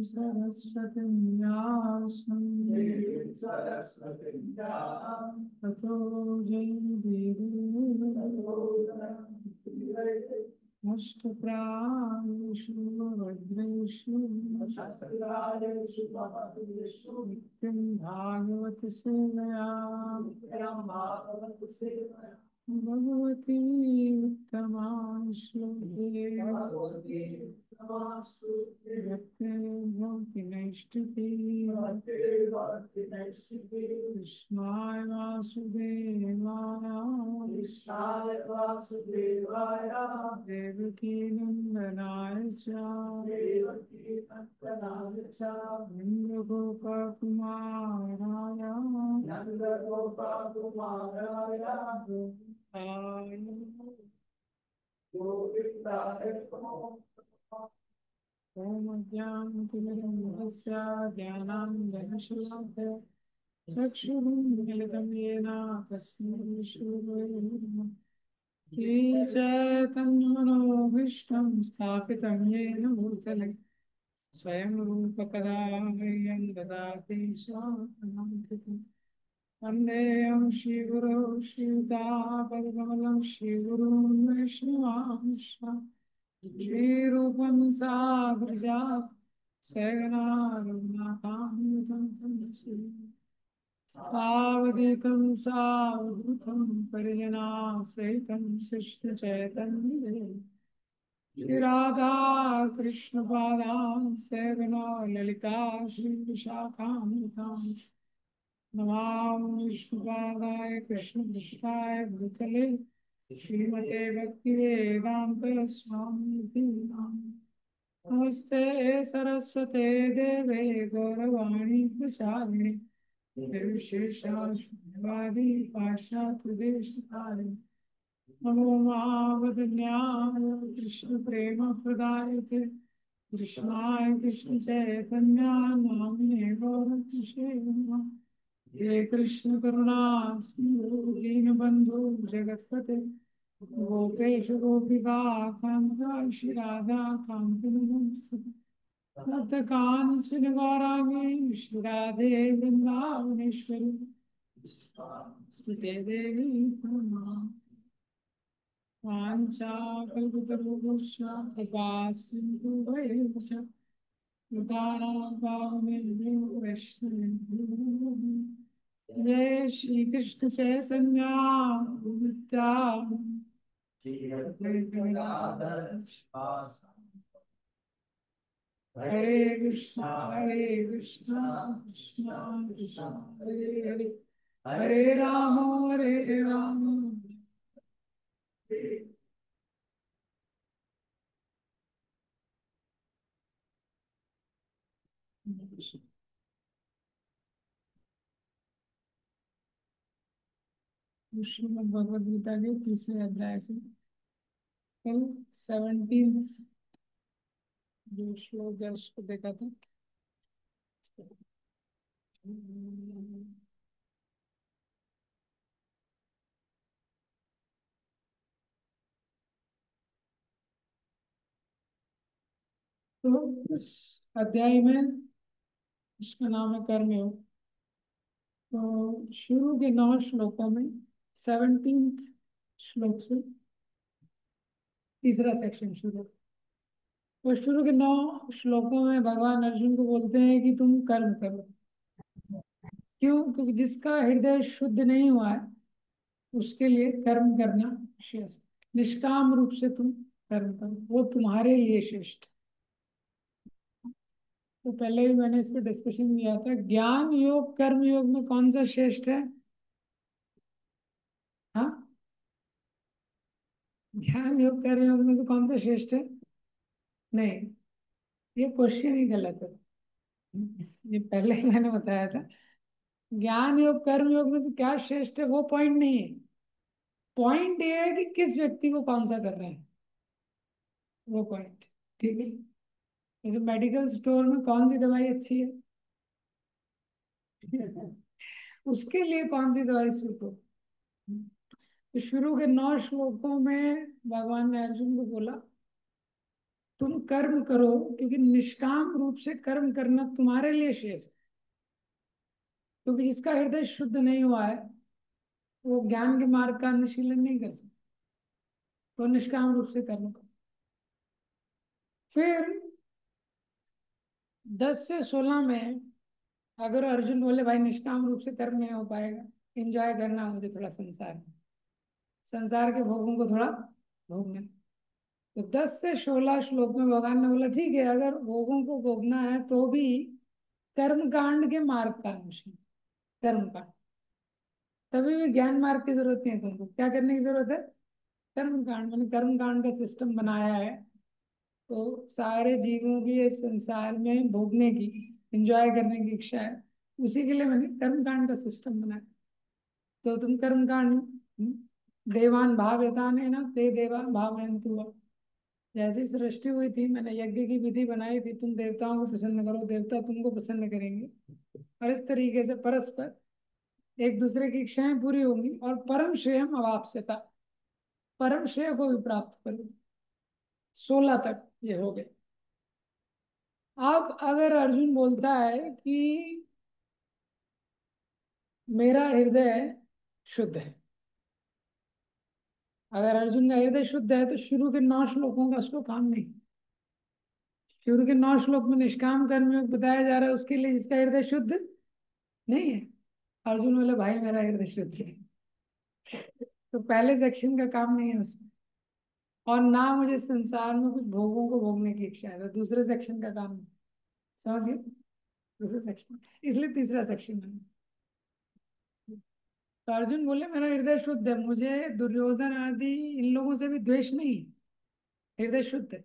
सरस्वतीं व्यासं ततो जयमुदीरये अष्टप्रायेषु भद्रेषु नित्यं भागवत सेवया भगवती उत्तमा श्लोके भक्ते भवति नैष्ठिकी कृष्णाय वासुदेवाय देवकी नन्दनाय च नन्दगोपकुमाराय गोविन्दाय ॐ अज्ञानतिमिरन्धस्य ज्ञानाञ्जनशलाकया चक्षुरुन्मीलितं येन तस्मै श्रीगुरवे नमः। श्रीचैतन्यमनोभीष्टं स्थापितं येन भूतले स्वयं रूपकदा मह्यं ददाति स्वापदान्तिकम्। वन्देऽहं श्रीगुरो श्रीयुतापदकमलं श्रीगुरून् वैष्णवांश्च श्रीरूपं साग्रजात् सेवना रघुनाथान्वितं सावधूतं सावधूतं परिजना सहितं कृष्णचैतन्यदेव राधा कृष्ण पादान् सेवनो ललिता श्रीविशाखान्वितान् नमामि विष्णुपादाय कृष्णपृष्ठाय भूतले श्रीमते भक्तिवेदान्त स्वामी नाम नमस्ते सरस्वते देवे गौरवाणी प्रचारिणे निर्विशेषाशून्यवादी पाश्चात्यदेशकारिणे नमो महावदन्याय कृष्ण प्रेम प्रदायते कृष्णाय कृष्ण चैतन्य नामिने गौरकिशे नमः। हे कृष्ण करुणा सिंधु दीनबंधु जगत्पते गोपेश गोपिका कांत श्री राधा कांत नमोस्तुते कांचन गौरांगी श्री राधे वृंदावनेश्वरी स्तुते देवी प्रणमामि। वाञ्छाकल्पतरुभ्यश्च कृपा सिन्धुभ्येव च उदाहरणं पावनेभ्यो वैष्णवेभ्यो जय श्री कृष्ण चैतन्य नित्यानंद हरे कृष्णा कृष्णा कृष्णा हरे हरे हरे राम श्रीमद् भगवद गीता के तीसरे अध्याय से कल 17 जो श्लोक दर्श को देखा था। तो इस अध्याय में इसका नाम है कर्मयोग। तो शुरू के 9 श्लोकों में 17 श्लोक से तीसरा सेक्शन शुरू। तो शुरू के 9 श्लोकों में भगवान अर्जुन को बोलते हैं कि तुम कर्म करो। क्यों? क्योंकि जिसका हृदय शुद्ध नहीं हुआ है उसके लिए कर्म करना श्रेष्ठ। निष्काम रूप से तुम कर्म करो, वो तुम्हारे लिए श्रेष्ठ। तो पहले भी मैंने इस पर डिस्कशन किया था। ज्ञान योग कर्म योग में कौन सा श्रेष्ठ है? हाँ, ज्ञान योग कर्म योग में से कौन सा श्रेष्ठ है? नहीं, ये क्वेश्चन ही गलत है। ये पहले ही मैंने बताया था। ज्ञान योग कर्म योग में से क्या श्रेष्ठ है वो पॉइंट नहीं है। पॉइंट ये है कि किस व्यक्ति को कौन सा कर रहे हैं, वो पॉइंट। ठीक है, जैसे मेडिकल स्टोर में कौन सी दवाई अच्छी है उसके लिए कौन सी दवाई सूट हो। तो शुरू के 9 श्लोकों में भगवान ने अर्जुन को बोला तुम कर्म करो, क्योंकि निष्काम रूप से कर्म करना तुम्हारे लिए शेष है। क्योंकि जिसका हृदय शुद्ध नहीं हुआ है वो ज्ञान के मार्ग का अनुशीलन नहीं कर सकता। तो निष्काम रूप से कर्म करो। फिर 10 से 16 में अगर अर्जुन बोले भाई निष्काम रूप से कर्म नहीं हो पाएगा, एंजॉय करना मुझे थोड़ा संसार, संसार के भोगों को थोड़ा भोगना, तो 10 से 16 श्लोक में भगवान ने बोला ठीक है, अगर भोगों को भोगना है तो भी कर्म कांड के मार्ग का अनुशीलन, कर्म कांड, तभी भी ज्ञान मार्ग की जरूरत नहीं है। तुमको क्या करने की जरूरत है? कर्म कांड। मैंने कर्म कांड का सिस्टम बनाया है, तो सारे जीवों की इस संसार में भोगने की, एंजॉय करने की इच्छा है, उसी के लिए मैंने कर्म कांड का सिस्टम बनाया। तो तुम कर्म कांड, देवान भाव्यतान है ना, ते देवा भावयन्तु वा। जैसी सृष्टि हुई थी, मैंने यज्ञ की विधि बनाई थी, तुम देवताओं को प्रसन्न करो, देवता तुमको प्रसन्न करेंगे, और इस तरीके से परस्पर एक दूसरे की इच्छाएं पूरी होंगी और परम श्रेयम अवाप्स्यता, परम श्रेय को भी प्राप्त करो। 16 तक ये हो गए। अब अगर अर्जुन बोलता है कि मेरा हृदय शुद्ध है, अगर अर्जुन का हृदय शुद्ध है तो शुरू के 9 श्लोकों का उसको काम नहीं। शुरू के 9 श्लोक में निष्काम कर्म योग बताया जा रहा है उसके लिए जिसका हृदय शुद्ध नहीं है। अर्जुन बोले भाई मेरा हृदय शुद्ध है, तो पहले सेक्शन का काम नहीं है उसमें, और ना मुझे संसार में कुछ भोगों को भोगने की इच्छा है, तो दूसरे सेक्शन का काम नहीं। समझ गए? दूसरे सेक्शन, इसलिए तीसरा सेक्शन है। तो अर्जुन बोले मेरा हृदय शुद्ध है, मुझे दुर्योधन आदि इन लोगों से भी द्वेष नहीं है, हृदय शुद्ध है,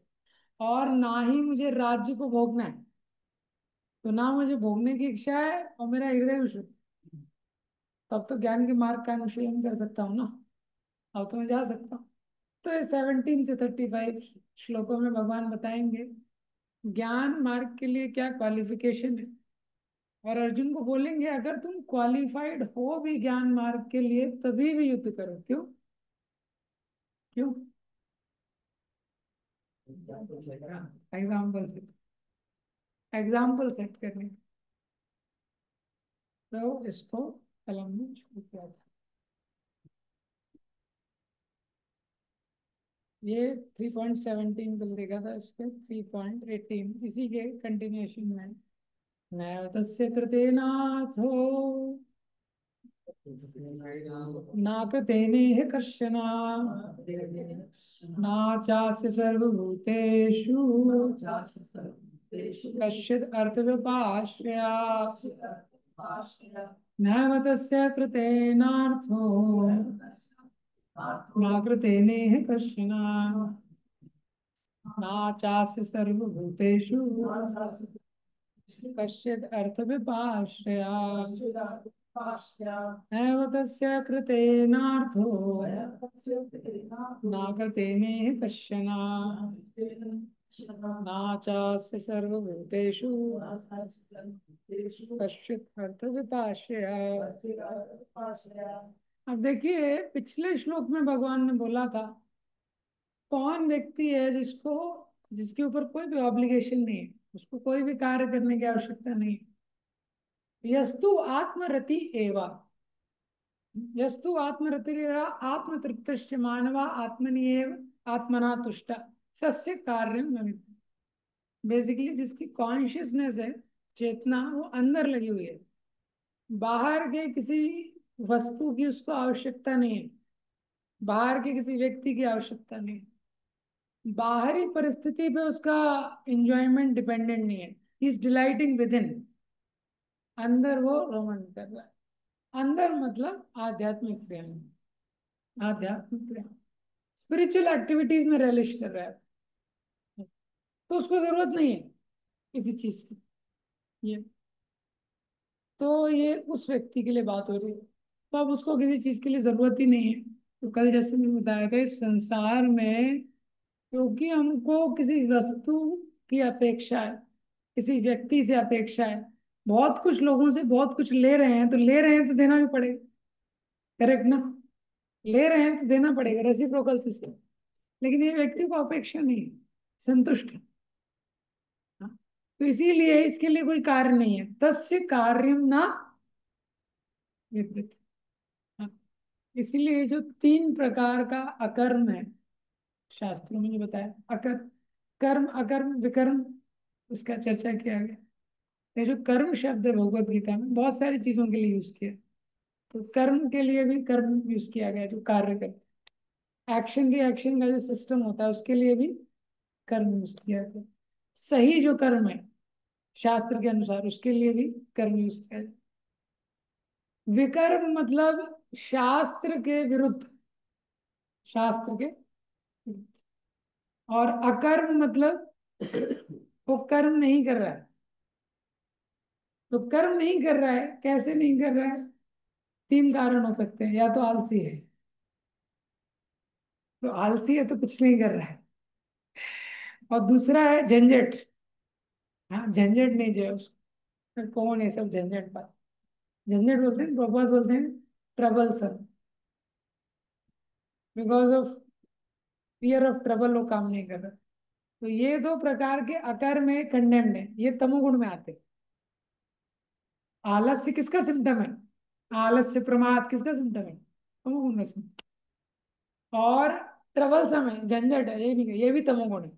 और ना ही मुझे राज्य को भोगना है, तो ना मुझे भोगने की इच्छा है और मेरा हृदय भी शुद्ध। तब तो ज्ञान के मार्ग का अनुशीलन कर सकता हूँ ना, अब तो मैं जा सकता हूँ। तो ये 17 से 35 श्लोकों में भगवान बताएंगे ज्ञान मार्ग के लिए क्या क्वालिफिकेशन है, और अर्जुन को बोलेंगे अगर तुम क्वालिफाइड हो भी ज्ञान मार्ग के लिए तभी भी युद्ध करो। क्यों? क्यों? एग्जाम्पल सेट, एग्जाम्पल सेट करने, तो इसको कलम में छोड़ दिया था। ये 3.17 कल देखा था, इसके 3.18 इसी के कंटिन्यूएशन में। नैव तस्य कृतेनाथो नाकृतेनेह कश्चन नाचास्य सर्वभूतेषु कश्चित् अर्थव्यपाश्रया नैव तस्य कृतेनार्थो नाकृतेनेह कश्चन नाचास्य सर्वभूतेषु कश्चित् अर्थव्यपाश्रया नैव तस्य कृतेनार्थो नाकृतेनेह कश्चन नाचास्य सर्वभूतेषु कश्चित् अर्थव्यपाश्रया। अब देखिए पिछले श्लोक में भगवान ने बोला था कौन व्यक्ति है जिसको, जिसके ऊपर कोई भी ऑब्लिगेशन नहीं है, उसको कोई भी कार्य करने की आवश्यकता नहीं है। यस्तु आत्मरति एवा, यस्तु आत्मरति आत्मतृप्तश्च मानवा आत्मनिएव आत्मना तुष्ट तस्य कार्यं न विद्यते। बेसिकली जिसकी कॉन्शियसनेस है, चेतना, वो अंदर लगी हुई है, बाहर के किसी वस्तु की उसको आवश्यकता नहीं है, बाहर के किसी व्यक्ति की आवश्यकता नहीं है, बाहरी परिस्थिति पे उसका एंजॉयमेंट डिपेंडेंट नहीं है। इज डिलाइटिंग विद इन, अंदर वो रोमन कर रहा है। अंदर मतलब आध्यात्मिक क्रिया में, आध्यात्मिक क्रिया, स्पिरिचुअल एक्टिविटीज में रिलिश कर रहा है, तो उसको जरूरत नहीं है किसी चीज की। ये तो ये उस व्यक्ति के लिए बात हो रही है, तो अब उसको किसी चीज के लिए जरूरत ही नहीं है। तो कल जैसे मैंने बताया था इस संसार में, क्योंकि हमको किसी वस्तु की अपेक्षा है, किसी व्यक्ति से अपेक्षा है, बहुत कुछ लोगों से बहुत कुछ ले रहे हैं, तो ले रहे हैं तो देना भी पड़ेगा। करेक्ट ना? ले रहे हैं तो देना पड़ेगा, रेसिप्रोकल सिस्टम। लेकिन ये व्यक्ति को अपेक्षा नहीं है, संतुष्ट है। तो इसीलिए इसके लिए कोई कार्य नहीं है, तस्य कार्यम ना विद्यते। हाँ, इसीलिए जो तीन प्रकार का अकर्म है, शास्त्रों में जो बताया, अकर कर्म अकर्म विकर्म, उसका चर्चा किया गया। ये जो कर्म शब्द है भगवत गीता में बहुत सारी चीजों के लिए यूज किया। तो कर्म के लिए भी कर्म यूज किया गया, जो कार्य करते, एक्शन रिएक्शन का जो सिस्टम होता है उसके लिए भी कर्म यूज किया गया। सही जो कर्म है शास्त्र के अनुसार उसके लिए भी कर्म यूज किया जाए। विकर्म मतलब शास्त्र के विरुद्ध, शास्त्र के विरुद्ध। और अकर्म मतलब वो कर्म नहीं कर रहा है। तो कर्म नहीं कर रहा है, कैसे नहीं कर रहा है? तीन कारण हो सकते हैं, या तो आलसी है, तो आलसी है तो कुछ नहीं कर रहा है। और दूसरा है झंझट। हाँ, झंझट नहीं जो है उसको, कौन है सब झंझट पर, झंझट बोलते हैं, प्रभुपाद बोलते हैं trouble sir, because of fear of trouble वो काम नहीं कर रहा। तो ये दो प्रकार के अकर में कंडेम्ड है, ये तमोगुण में आते हैं। आलस्य किसका सिम्टम है? आलस्य प्रमाद किसका सिम्टम है? तमोगुण का symptom। और ट्रबल समय झंझट है, ये नहीं है, ये भी तमोगुण है।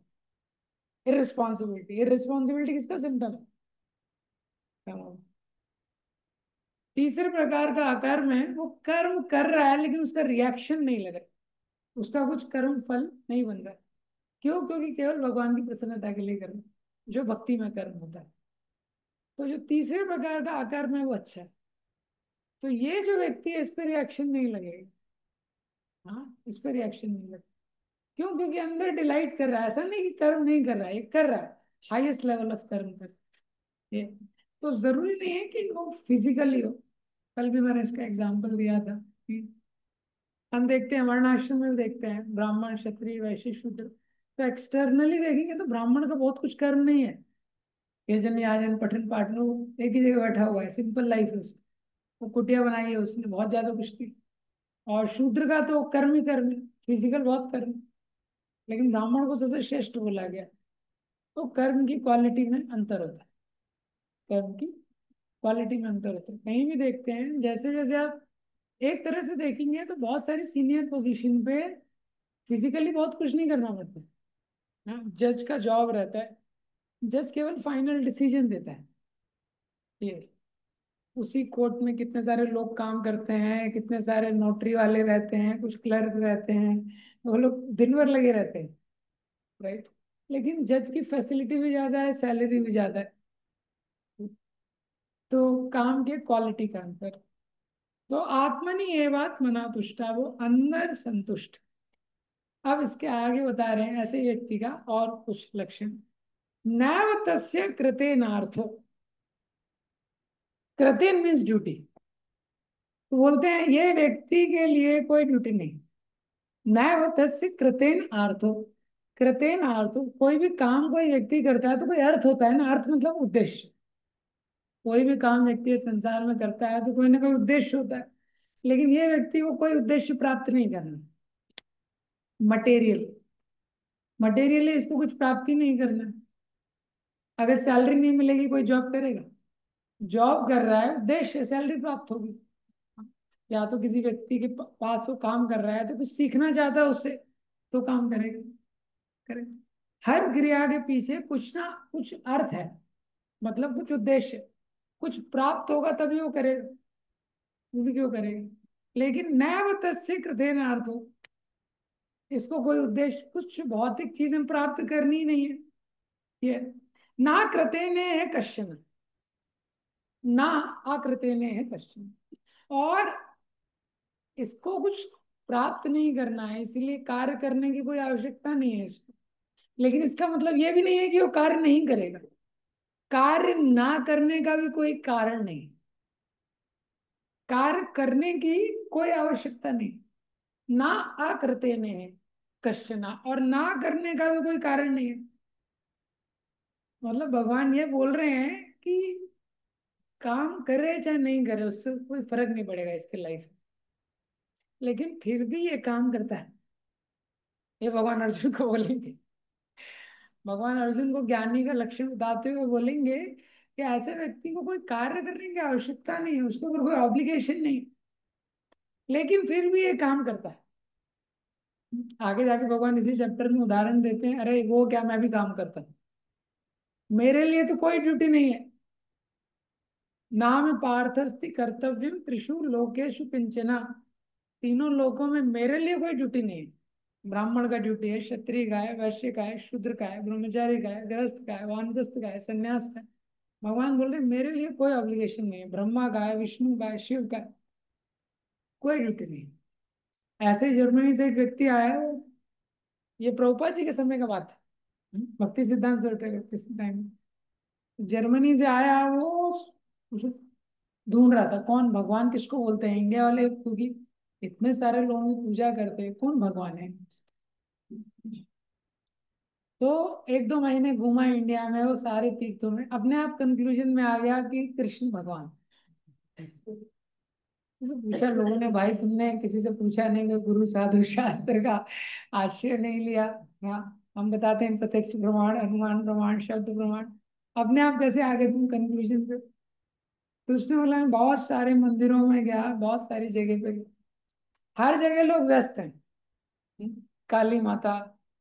इररिस्पॉन्सिबिलिटी, इररिस्पॉन्सिबिलिटी किसका सिम्टम है? तमोगुण। तीसरे प्रकार का अकर्म है, वो कर्म कर रहा है लेकिन उसका रिएक्शन नहीं लग रहा, उसका कुछ कर्म फल नहीं बन रहा। क्यों? क्योंकि केवल भगवान की प्रसन्नता के लिए कर्म, जो भक्ति में कर्म होता है। तो जो तीसरे प्रकार का अकर्म है वो अच्छा है। तो ये जो व्यक्ति है इस पर रिएक्शन नहीं लगेगा। हाँ, इस पर रिएक्शन नहीं लगेगा। क्यों? क्योंकि अंदर डिलाइट कर रहा है, ऐसा नहीं कि कर्म नहीं कर रहा है, ये कर रहा है, हाईएस्ट लेवल ऑफ कर्म कर ये। तो जरूरी नहीं है कि वो फिजिकली हो। कल भी मैंने इसका एग्जाम्पल दिया था कि हम देखते हैं वर्णाश्रम में भी देखते हैं, ब्राह्मण क्षत्रिय वैश्य शूद्र। तो एक्सटर्नली देखेंगे तो ब्राह्मण का बहुत कुछ कर्म नहीं है, यजन याजन पठन पाठन, वो एक ही जगह बैठा हुआ है, सिंपल लाइफ है उसकी। वो कुटिया बनाई है उसने, बहुत ज्यादा कुछ नहीं। और शूद्र का तो कर्म ही कर्म है, फिजिकल बहुत कर्म है। लेकिन ब्राह्मण को सबसे श्रेष्ठ बोला गया। तो कर्म की क्वालिटी में अंतर होता है, कर्म की क्वालिटी में अंतर होता है। कहीं भी देखते हैं, जैसे जैसे आप एक तरह से देखेंगे तो बहुत सारी सीनियर पोजीशन पे फिजिकली बहुत कुछ नहीं करना पड़ता। हाँ, जज का जॉब रहता है, जज केवल फाइनल डिसीजन देता है। ये उसी कोर्ट में कितने सारे लोग काम करते हैं, कितने सारे नोटरी वाले रहते हैं, कुछ क्लर्क रहते हैं, वो लोग दिन भर लगे रहते हैं, राइट। लेकिन जज की फैसिलिटी भी ज्यादा है, सैलरी भी ज्यादा है। तो काम के क्वालिटी का अंतर। तो आत्मनि एवात्मना तुष्टा, वो अंदर संतुष्ट। अब इसके आगे बता रहे हैं ऐसे व्यक्ति का और कुछ लक्षण। नैव तस्य कृतेनार्थो, कृतेन मीन्स ड्यूटी। तो बोलते हैं ये व्यक्ति के लिए कोई ड्यूटी नहीं। नैव तस्य कृतेन आर्थो, कृतेन आर्थो, कोई भी काम कोई व्यक्ति करता है तो कोई अर्थ होता है ना, अर्थ मतलब उद्देश्य। कोई भी काम व्यक्ति इस संसार में करता है तो कोई ना कोई उद्देश्य होता है। लेकिन ये व्यक्ति को कोई उद्देश्य प्राप्त नहीं करना, मटेरियल, मटेरियली इसको कुछ प्राप्ति नहीं करना। अगर सैलरी नहीं मिलेगी कोई जॉब करेगा? जॉब कर रहा है, उद्देश्य सैलरी प्राप्त होगी। या तो किसी व्यक्ति के पास वो काम कर रहा है तो कुछ सीखना चाहता है उससे, तो काम करेगा, करेगा। हर क्रिया के पीछे कुछ ना कुछ अर्थ है, मतलब कुछ उद्देश्य, कुछ प्राप्त होगा तभी वो करेगा, वो भी क्यों करेगा। लेकिन नैव तस्य कृतेन अर्थो, इसको कोई उद्देश्य, कुछ भौतिक चीजें प्राप्त करनी ही नहीं है। ये ना कृतेने है कश्चन, ना आकृतेने है कश्चन। और इसको कुछ प्राप्त नहीं करना है, इसीलिए कार्य करने की कोई आवश्यकता नहीं है इसको। लेकिन इसका मतलब ये भी नहीं है कि वो कार्य नहीं करेगा। कार्य ना करने का भी कोई कारण नहीं, कार्य करने की कोई आवश्यकता नहीं। ना आकृते में है कश्चना, और ना करने का भी कोई कारण नहीं है। मतलब भगवान ये बोल रहे हैं कि काम करे चाहे नहीं करे उससे कोई फर्क नहीं पड़ेगा इसके लाइफ में, लेकिन फिर भी ये काम करता है, ये भगवान अर्जुन को बोलेंगे। भगवान अर्जुन को ज्ञानी का लक्षण बताते हुए बोलेंगे कि ऐसे व्यक्ति को कोई कार्य करने की आवश्यकता नहीं है, उसके ऊपर कोई ऑब्लिगेशन नहीं, लेकिन फिर भी ये काम करता है। आगे जाके भगवान इसी चैप्टर में उदाहरण देते हैं, अरे वो क्या, मैं भी काम करता हूँ, मेरे लिए तो कोई ड्यूटी नहीं है। नाम पार्थस्ति कर्तव्यम त्रिषु लोकेषु किंचना, तीनों लोकों में मेरे लिए कोई ड्यूटी नहीं है। ब्राह्मण का ड्यूटी है, क्षत्रिय का है, वैश्य का है, शूद्र का है, ब्रह्मचारी का है, गृहस्थ का है, वानप्रस्थ का है, संन्यास का है। भगवान बोल रहे मेरे लिए कोई ऑब्लिगेशन नहीं है। ब्रह्मा का है, विष्णु का है, शिव का है, कोई ड्यूटी नहीं है। ऐसे ही जर्मनी से एक व्यक्ति आया है, ये प्रभुपाद जी के समय का बात है, भक्ति सिद्धांत किस टाइम, जर्मनी से आया वो, ढूंढ रहा था कौन भगवान किसको बोलते हैं, इंडिया वाले क्योंकि इतने सारे लोगों की पूजा करते हैं, कौन भगवान है। तो एक दो महीने घूमा इंडिया में, वो सारे तीर्थों में, अपने आप कंक्लूजन में आ गया कि कृष्ण भगवान। तो पूछा लोगों ने, भाई तुमने किसी से पूछा नहीं कि गुरु साधु शास्त्र का आश्रय नहीं लिया? हाँ, हम बताते हैं प्रत्यक्ष प्रमाण, अनुमान प्रमाण, शब्द प्रमाण, अपने आप कैसे आ गए तुम कंक्लूजन पे? तो उसने बोला मैं बहुत सारे मंदिरों में गया, बहुत सारी जगह पे गया, हर जगह लोग व्यस्त हैं। काली माता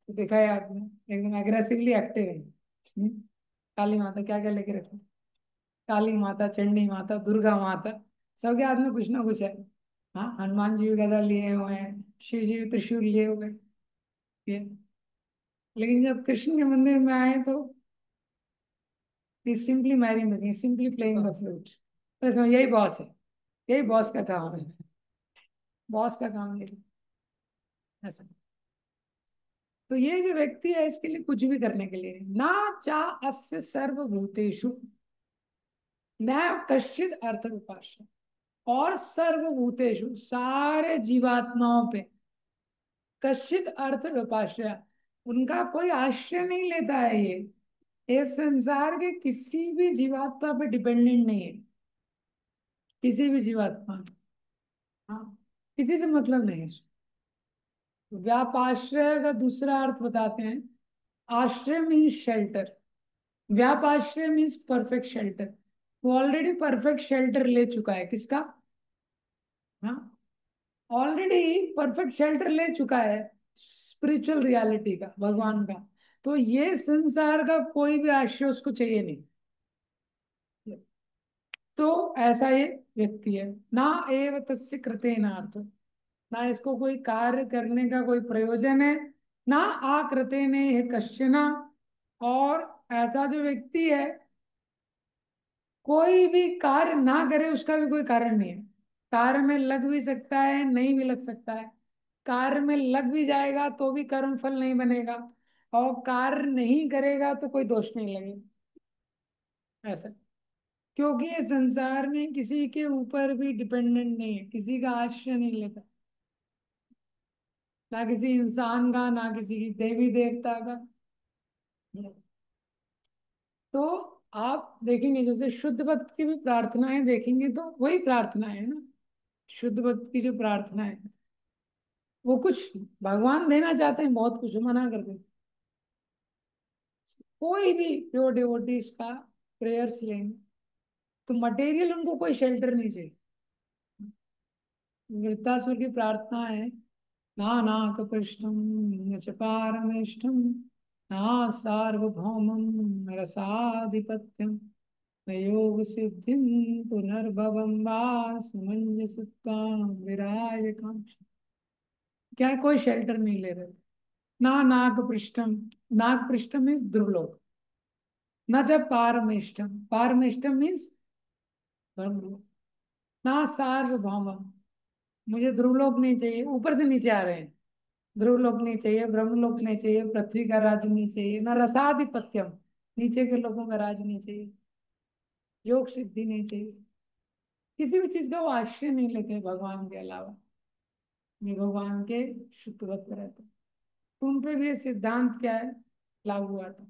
तो देखा है आपने, एकदम एग्रेसिवली एक्टिव है। काली माता क्या क्या लेके रखे, काली माता, चंडी माता, दुर्गा माता, सबके हाथ में कुछ ना कुछ है। हाँ, हनुमान जी भी गदा लिए हुए हैं, शिव जी भी त्रिशूल लिए हुए हैं, ये। लेकिन जब कृष्ण के मंदिर में आए तो simply merry, simply playing the flute. यही बॉस है, यही बॉस का काम है, बॉस का काम है ऐसा। तो ये जो व्यक्ति है, इसके लिए कुछ भी करने के लिए ना, चा अस्य सर्वभूतेषु न कश्चित अर्थ विपाशा, और सर्वभूतेषु सारे जीवात्माओं पे कश्चित अर्थ विपाशा, उनका कोई आश्रय नहीं लेता है ये इस संसार के किसी भी जीवात्मा पे डिपेंडेंट नहीं है, किसी भी जीवात्मा। हाँ, किसी से मतलब नहीं है। व्यापाश्रय का दूसरा अर्थ बताते हैं, आश्रय मीन्स शेल्टर, व्यापाश्रय मीन्स परफेक्ट शेल्टर। वो ऑलरेडी परफेक्ट शेल्टर ले चुका है, किसका? हाँ, ऑलरेडी परफेक्ट शेल्टर ले चुका है स्पिरिचुअल रियलिटी का, भगवान का। तो ये संसार का कोई भी आश्रय उसको चाहिए नहीं। तो ऐसा ये व्यक्ति है, ना एव तस्य कृते नार्थ, ना इसको कोई कार्य करने का कोई प्रयोजन है, ना आकृते ने है कश्चना। और ऐसा जो व्यक्ति है, कोई भी कार्य ना करे उसका भी कोई कारण नहीं है। कार्य में लग भी सकता है, नहीं भी लग सकता है। कार्य में लग भी जाएगा तो भी कर्म फल नहीं बनेगा, और कार्य नहीं करेगा तो कोई दोष नहीं लगेगा, ऐसा। क्योंकि ये संसार में किसी के ऊपर भी डिपेंडेंट नहीं है, किसी का आश्रय नहीं लेता, ना किसी इंसान का, ना किसी की देवी देवता का। तो आप देखेंगे जैसे शुद्ध भक्त की भी प्रार्थनाएं देखेंगे तो वही प्रार्थना है ना, शुद्ध भक्त की जो प्रार्थना है, वो कुछ भगवान देना चाहते हैं, बहुत कुछ मना करते हैं। कोई भी प्योर डिवोटीज का प्रेयर्स लेंगे तो मटेरियल उनको कोई शेल्टर नहीं चाहिए। वृत्तासुर की प्रार्थना है, नानाकपृष्ठं न च पारमेष्ठं, ना सार्वभौमं रसाधिपत्यं, न योग सिद्धिं पुनर्भवं वा समंजसत्वां विरायकांक्षी। क्या है, कोई शेल्टर नहीं ले रहे। ना नागपृष्ठम, नागपृष्ठम मीन्स ध्रुवलोक, न जब पारमेष्ठम, पारमेष्ठम मीन्स ब्रह्मलोक, ना सार्वभौमम, मुझे ध्रुवलोक नहीं चाहिए, ऊपर से नीचे आ रहे हैं। ध्रुवलोक नहीं चाहिए, ब्रह्मलोक नहीं चाहिए, पृथ्वी का राज नहीं चाहिए, न रसाधिपत्यम, नीचे के लोगों का राज नहीं चाहिए, योग सिद्धि नहीं चाहिए, किसी भी चीज का वो आश्रय नहीं लेते भगवान के अलावा, ये भगवान के शुद्ध भक्त रहते। तो उन पे भी ये सिद्धांत क्या है, लागू हुआ था।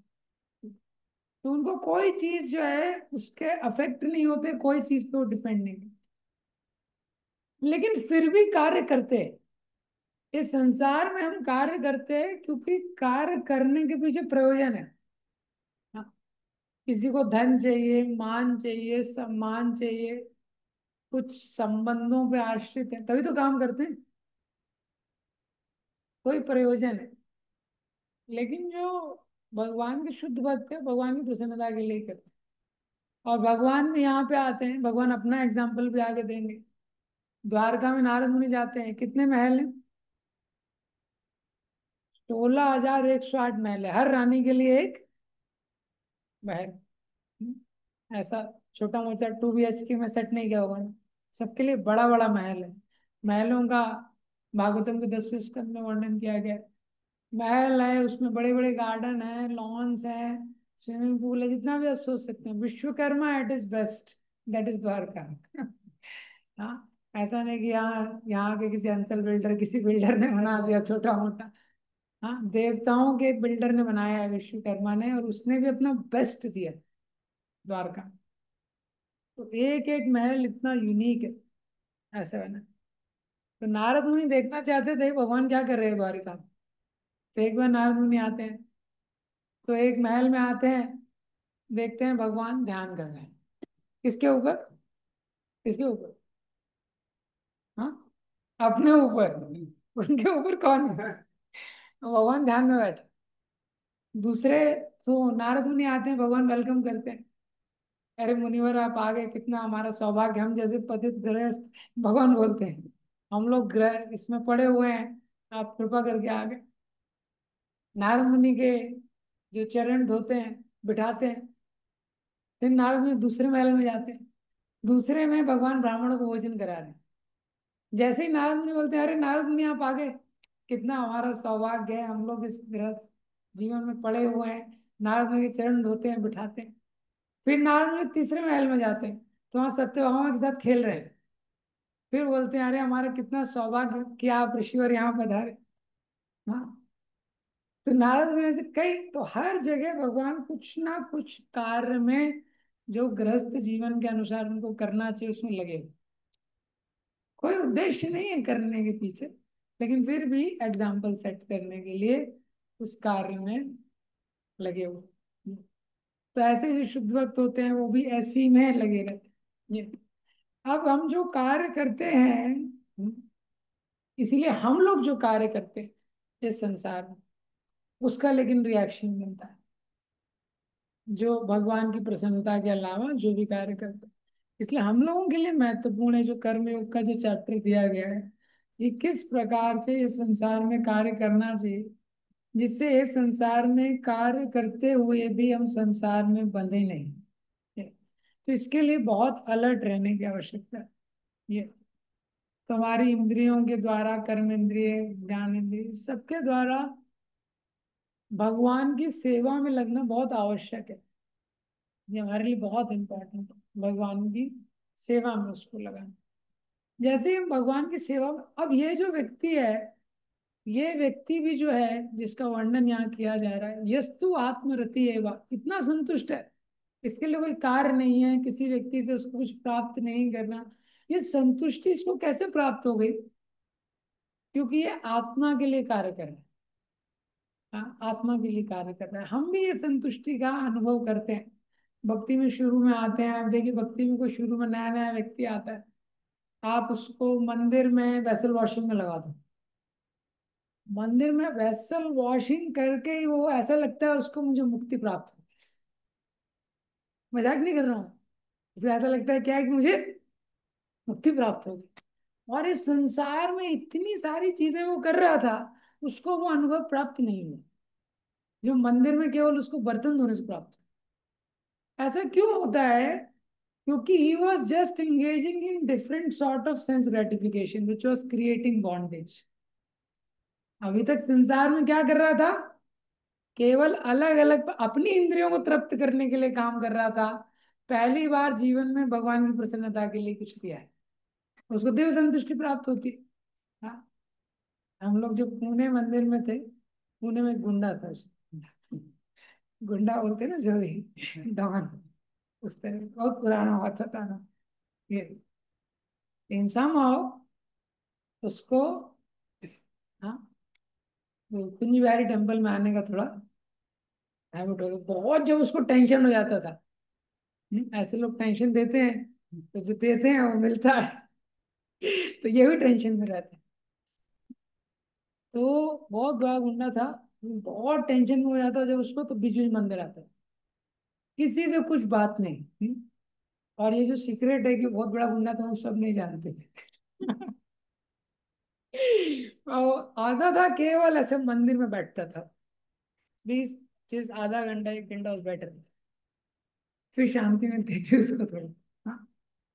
तो उनको कोई चीज जो है उसके अफेक्ट नहीं होते, कोई चीज पे वो डिपेंड नहीं, लेकिन फिर भी कार्य करते हैं। इस संसार में हम कार्य करते हैं क्योंकि कार्य करने के पीछे प्रयोजन है। किसी को धन चाहिए, मान चाहिए, सम्मान चाहिए, कुछ संबंधों पे आश्रित है, तभी तो काम करते हैं, कोई प्रयोजन है। लेकिन जो भगवान के शुद्ध भक्त है, भगवान की प्रसन्नता के लिए करते हैं। और भगवान भी यहाँ पे आते हैं, भगवान अपना एग्जाम्पल भी आगे देंगे। द्वारका में नारद मुनि जाते हैं, कितने महल हैं? 16,108 महल है, हर रानी के लिए एक महल। ऐसा छोटा मोटा 2 BHK में सेट नहीं किया होगा ना, सबके लिए बड़ा बड़ा महल है। महलों का भागवतम के 10वें स्कंद में वर्णन किया गया है। महल है, उसमें बड़े बड़े गार्डन है, लॉन्स है, स्विमिंग पूल है, जितना भी आप सोच सकते हैं, Vishwakarma at is best, that is Dwarka. हाँ, ऐसा नहीं कि यहाँ यहाँ के किसी अंचल बिल्डर, किसी बिल्डर ने बना दिया छोटा मोटा। हाँ, देवताओं के बिल्डर ने बनाया है विश्वकर्मा ने, और उसने भी अपना बेस्ट दिया द्वारका। तो एक एक महल इतना यूनिक है, ऐसे बना। तो नारद मुनि देखना चाहते थे भगवान क्या कर रहे हैं द्वारिका में। तो एक बार नारद मुनि आते हैं, तो एक महल में आते हैं, देखते हैं भगवान ध्यान कर रहे हैं। किसके ऊपर? किसके ऊपर? हाँ, अपने ऊपर। उनके ऊपर कौन है? भगवान ध्यान में बैठे। दूसरे, तो नारद मुनि आते हैं, भगवान वेलकम करते हैं। अरे मुनिवर आप आ गए, कितना हमारा सौभाग्य, हम जैसे पतित गृहस्थ। भगवान बोलते हैं हम लोग ग्रह इसमें पड़े हुए हैं, आप कृपा करके आ गए। नारद मुनि के जो चरण धोते हैं, बिठाते हैं। फिर नारद मुनि दूसरे महल में जाते हैं, दूसरे में भगवान ब्राह्मणों को भोजन करा रहे हैं। जैसे ही नारद मुनि बोलते हैं, अरे नारद मुनि आप आ गए, कितना हमारा सौभाग्य है, हम लोग इस गृहस्थ जीवन में पड़े हुए हैं। नारद मुनि के चरण धोते हैं, बिठाते हैं। फिर नारद मुनि तीसरे महल में जाते हैं, तो वहाँ सत्यभामा के साथ खेल रहे हैं। फिर बोलते हैं, अरे हमारा कितना सौभाग्य कि आप ऋषिवर यहाँ पधारे। हाँ, तो नारद मुनि से कई, तो हर जगह भगवान कुछ ना कुछ कार्य में जो गृहस्थ जीवन के अनुसार उनको करना चाहिए उसमें लगे हुए। कोई उद्देश्य नहीं है करने के पीछे, लेकिन फिर भी एग्जाम्पल सेट करने के लिए उस कार्य में लगे हुए। तो ऐसे जो शुद्ध भक्त होते हैं वो भी ऐसे ही में लगे रहते हैं। ये अब हम जो कार्य करते हैं, इसीलिए हम लोग जो कार्य करते हैं इस संसार में, उसका लेकिन रिएक्शन मिलता है। जो भगवान की प्रसन्नता के अलावा जो भी कार्य करते हैं, इसलिए हम लोगों के लिए महत्वपूर्ण है जो कर्मयोग का जो चैप्टर दिया गया है, कि किस प्रकार से इस संसार में कार्य करना चाहिए, जिससे इस संसार में कार्य करते हुए भी हम संसार में बंधे नहीं। तो इसके लिए बहुत अलर्ट रहने की आवश्यकता है। ये तो हमारी इंद्रियों के द्वारा, कर्म इंद्रिय, ज्ञान इंद्रिय, सबके द्वारा भगवान की सेवा में लगना बहुत आवश्यक है। ये हमारे लिए बहुत इंपॉर्टेंट है, भगवान की सेवा में उसको लगाना। जैसे ही हम भगवान की सेवा में, अब ये जो व्यक्ति है, ये व्यक्ति भी जो है जिसका वर्णन यहाँ किया जा रहा है, यस्तु आत्मरति एवा, इतना संतुष्ट है, इसके लिए कोई कार्य नहीं है, किसी व्यक्ति से उसको कुछ प्राप्त नहीं करना। ये संतुष्टि इसको कैसे प्राप्त हो गई? क्योंकि ये आत्मा के लिए कार्य कर रहा है। हाँ, आत्मा के लिए कार्य कर रहा है। हम भी ये संतुष्टि का अनुभव करते हैं। भक्ति में शुरू में आते हैं, आप देखिए भक्ति में कोई शुरू में नया नया व्यक्ति आता है, आप उसको मंदिर में वेसल वॉशिंग में लगा दो, मंदिर में वेसल वॉशिंग करके ही वो ऐसा लगता है उसको मुझे मुक्ति प्राप्त हो। मजाक नहीं कर रहा हूँ, उसे ऐसा लगता है क्या है कि मुझे मुक्ति प्राप्त होगी। और इस संसार में इतनी सारी चीजें वो कर रहा था, उसको वो अनुभव प्राप्त नहीं हुआ, जो मंदिर में केवल उसको बर्तन धोने से प्राप्त हुआ। ऐसा क्यों होता है? क्योंकि he was just engaging in different sort of sense gratification which was creating bondage। अभी तक संसार में क्या कर रहा था? केवल अलग अलग अपनी इंद्रियों को तृप्त करने के लिए काम कर रहा था। पहली बार जीवन में भगवान की प्रसन्नता के लिए कुछ किया है, उसको दिव्य संतुष्टि प्राप्त होती है। हाँ, हम लोग जो पुणे मंदिर में थे, पुणे में एक गुंडा था, गुंडा बोलते ना जो भी, डॉन, उस तरह बहुत पुराना हुआ था ना ये। इंसान आओ उसको, हाँ, वो कुंज बिहारी टेम्पल में आने का थोड़ा हैबिट हो गया बहुत, जब उसको टेंशन हो जाता था। ऐसे लोग टेंशन देते हैं, तो जो देते हैं वो मिलता है। तो ये भी टेंशन में रहते हैं। तो बहुत बड़ा गुंडा था, बहुत टेंशन में हो जाता जब उसको, तो बीच बीच मंदिर आता, किसी से कुछ बात नहीं। और ये जो सीक्रेट है कि बहुत बड़ा गुंडा था, वो सब नहीं जानते थे। और आता था केवल ऐसे मंदिर में बैठता था, 20 आधा घंटा 1 घंटा उस बैठे रहते, फिर शांति मिलती थी उसको थोड़ी। हाँ,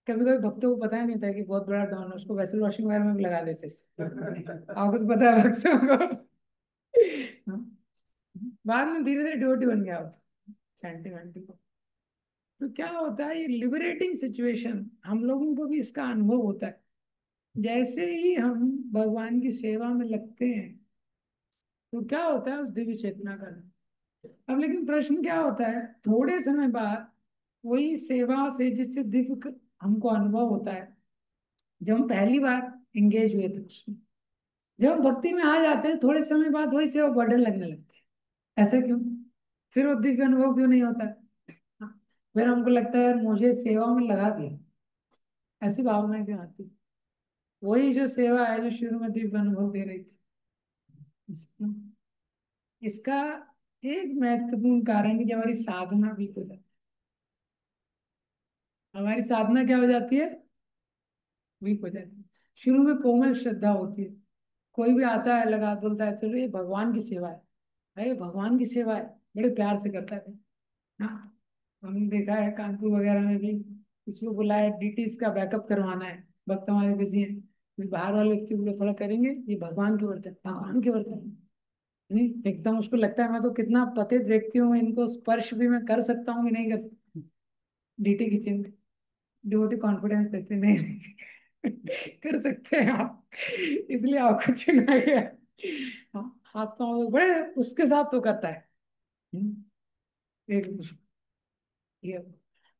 कभी कभी भक्तों को पता ही नहीं था कि बहुत बड़ा डॉन है, उसको वैसे वॉशिंग वगैरह में भी लगा देते थे। आपको तो पता है भक्तों को। हाँ, बाद में धीरे धीरे ड्यूटी बन गया वो, चैंटिंग वैंटिंग को। तो क्या होता है, ये लिबरेटिंग सिचुएशन, हम लोगों को भी इसका अनुभव होता है। जैसे ही हम भगवान की सेवा में लगते हैं, तो क्या होता है उस दिव्य चेतना का। अब लेकिन प्रश्न क्या होता है, थोड़े समय बाद वही सेवा से जिससे दिव्य हमको अनुभव होता है, जब हम पहली बार एंगेज हुए थे उसमें, जब हम भक्ति में आ जाते हैं, थोड़े समय बाद वही सेवा बर्डन लगने लगती है। ऐसा क्यों? फिर वो दिव्य अनुभव क्यों नहीं होता है? हाँ, फिर हमको लगता है यार मुझे सेवा में लगा दिया, ऐसी भावना क्यों आती है? वही जो सेवा है जो शुरू में दिव्य अनुभव दे रही थी। इसका इसका एक महत्वपूर्ण कारण है कि हमारी साधना वीक हो जाती है। हमारी साधना क्या हो जाती है? वीक हो जाती है। शुरू में कोमल श्रद्धा होती है, कोई भी आता है लगा बोलता है चलो ये भगवान की सेवा है, अरे भगवान की सेवा है, बड़े प्यार से करता है। हाँ, हमने देखा है कानपुर वगैरह में भी, किसी को बुलाया डीटीज का बैकअप करवाना है, वक्त हमारे बिजी है, कुछ बाहर वाले व्यक्ति को बोले, थोड़ा करेंगे, ये भगवान के बर्तन, भगवान के बर्तन। नहीं, एकदम उसको लगता है मैं तो कितना पतित व्यक्ति हूँ, इनको स्पर्श भी मैं कर सकता हूँ कि नहीं कर सकता। डीटी किचन, ड्यूटी कॉन्फिडेंस देते नहीं। कर सकते हैं आप, इसलिए आपको चुना गया। हाँ, हाथ पाँव बड़े उसके साथ तो करता है। हम्म, एक ये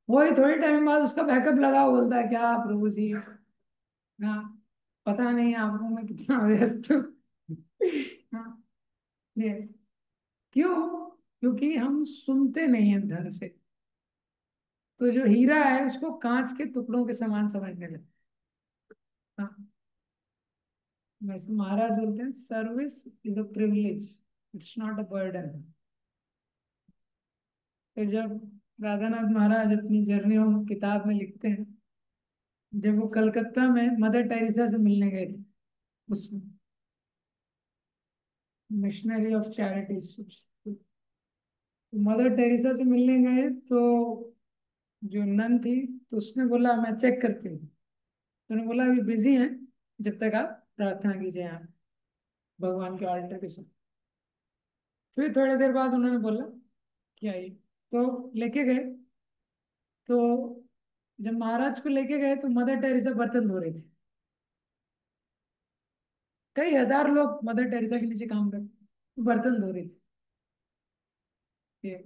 वही थोड़े टाइम बाद उसका बैकअप लगा, बोलता है क्या प्रभु जी, हाँ, पता नहीं आपको मैं कितना व्यस्त हूँ। हाँ, ये क्यों? क्योंकि हम सुनते नहीं हैं ढंग से, तो जो हीरा है उसको कांच के टुकड़ों के समान समझने लगते। हाँ, वैसे महाराज बोलते हैं service is a privilege, it's not a burden. तो जब राधानाथ महाराज अपनी जर्नी ऑफ किताब में लिखते हैं, जब वो कलकत्ता में मदर टेरेसा से मिलने गए थे, उस missionary of charities, mother Teresa से मिलने गए, तो जो नन थी, तो उसने बोला मैं चेक करती हूँ। तो उन्होंने बोला अभी बिजी हैं, जब तक आप प्रार्थना कीजिए यहाँ भगवान के ऑल्टर के साथ। फिर थोड़ी देर बाद उन्होंने बोला कि आइए, तो लेके गए। तो जब महाराज को लेके गए, तो मदर टेरेसा बर्तन धो रही थी। कई हजार लोग मदर टेरेसा के नीचे काम करते, बर्तन धो रही थी ये।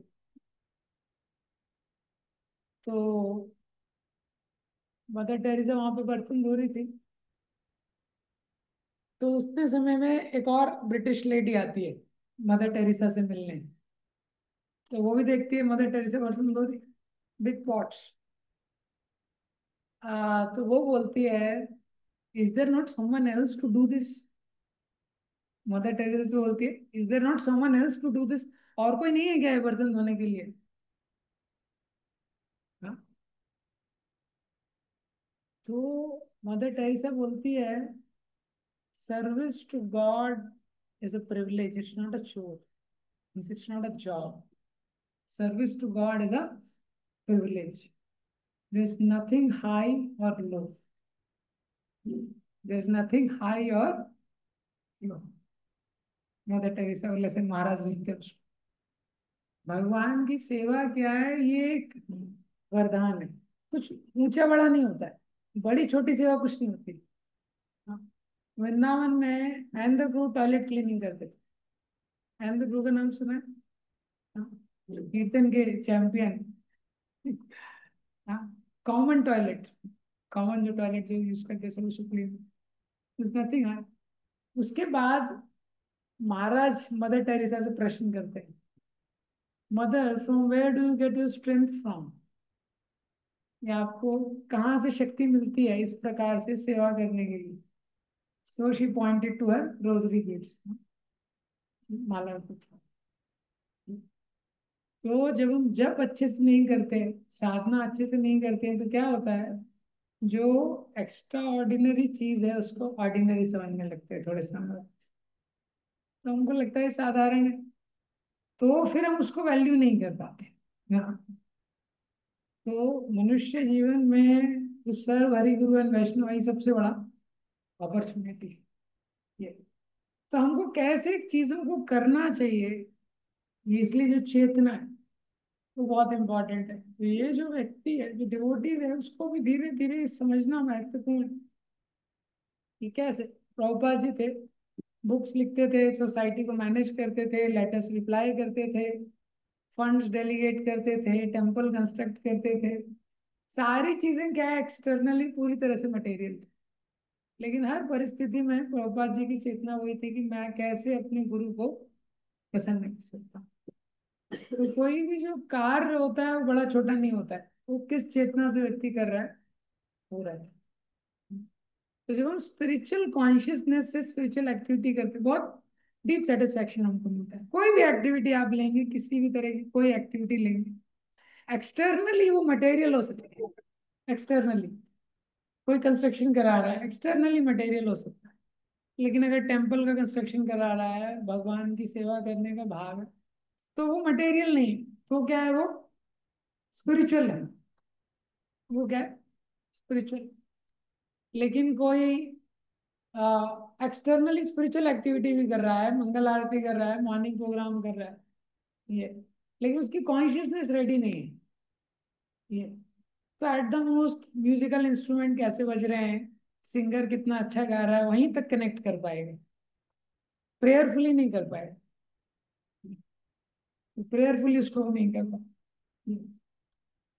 तो मदर टेरेसा वहां पे बर्तन धो रही थी, तो उतने समय में एक और ब्रिटिश लेडी आती है मदर टेरेसा से मिलने। तो वो भी देखती है मदर टेरेसा बर्तन धो रही, बिग पॉट्स। तो वो बोलती है is there not someone else to do this? Mother Teresa से बोलती है is there not someone else to do this? और कोई नहीं है क्या ये बर्तन धोने के लिए? हाँ? तो मदर टेरेसा बोलती है service to God is a privilege, it's not a chore, it's not a job. Service to God is a privilege. There's nothing high or low. There's nothing high or low. Mother Teresa वाले से महाराज लिखते हैं उसको। भगवान की सेवा क्या है, ये एक वरदान है, कुछ ऊंचा बड़ा नहीं होता है, बड़ी छोटी सेवा कुछ नहीं होती। हाँ, वृंदावन में and the guru toilet cleaning करते थे। एंड द ग्रू का नाम सुना है? हाँ, कीर्तन के चैंपियन। हाँ, कॉमन टॉयलेट, कॉमन जो टॉयलेट जो यूज करते हैं सब उसको क्लीन, इज नथिंग है। उसके बाद महाराज मदर टेरेसा से प्रश्न करते हैं Mother from where do you get your strength from, या आपको कहाँ से शक्ति मिलती है इस प्रकार से सेवा करने के लिए। So she pointed to her rosary beads, माला को। तो जब हम जब अच्छे से नहीं करते, साधना अच्छे से नहीं करते हैं, तो क्या होता है, जो एक्स्ट्रा ऑर्डिनरी चीज है उसको ऑर्डिनरी समझने लगते हैं थोड़े समय बाद। तो हमको लगता है साधारण है, तो फिर हम उसको वैल्यू नहीं कर पाते। हाँ। तो मनुष्य जीवन में जो सर्व हरि गुरु एंड वैष्णव, वही सबसे बड़ा अपॉर्चुनिटी है ये। तो हमको कैसे चीजों को करना चाहिए, ये इसलिए जो चेतना है वो बहुत इंपॉर्टेंट है। तो ये जो व्यक्ति है, जो डिवोटीज है, उसको भी धीरे धीरे समझना महत्वपूर्ण है कि कैसे। प्रभुपाद जी थे, बुक्स लिखते थे, सोसाइटी को मैनेज करते थे, लेटर्स रिप्लाई करते थे, फंड्स डेलीगेट करते थे, टेम्पल कंस्ट्रक्ट करते थे। सारी चीजें क्या है, एक्सटर्नली पूरी तरह से मटेरियल थी। लेकिन हर परिस्थिति में प्रभुपाद जी की चेतना वही थी कि मैं कैसे अपने गुरु को प्रसन्न कर सकता हूँ। तो कोई भी जो कार्य होता है वो बड़ा छोटा नहीं होता है, वो किस चेतना से व्यक्ति कर रहा है, हो रहा है। तो जब हम स्पिरिचुअल कॉन्शियसनेस से स्पिरिचुअल एक्टिविटी करते हैं, बहुत डीप सेटिस्फैक्शन हमको मिलता है। कोई भी एक्टिविटी आप लेंगे, किसी भी तरह की कोई एक्टिविटी लेंगे, एक्सटर्नली वो मटेरियल हो सकती है। एक्सटर्नली कोई कंस्ट्रक्शन करा रहा है, एक्सटर्नली मटेरियल हो सकता है। लेकिन अगर टेम्पल का कंस्ट्रक्शन करा रहा है, भगवान की सेवा करने का भाग है, तो वो मटेरियल नहीं है, तो क्या है वो, स्पिरिचुअल है। वो क्या है, स्पिरिचुअल। लेकिन कोई एक्सटर्नली स्पिरिचुअल एक्टिविटी भी कर रहा है, मंगल आरती कर रहा है, मॉर्निंग प्रोग्राम कर रहा है ये, लेकिन उसकी कॉन्शियसनेस रेडी नहीं है ये। तो at the most musical instrument कैसे बज रहे हैं, सिंगर कितना अच्छा गा रहा है, वहीं तक कनेक्ट कर पाएगा, प्रेयरफुली नहीं कर पाएगा। प्रेयरफुली उसको नहीं कर पाएगा।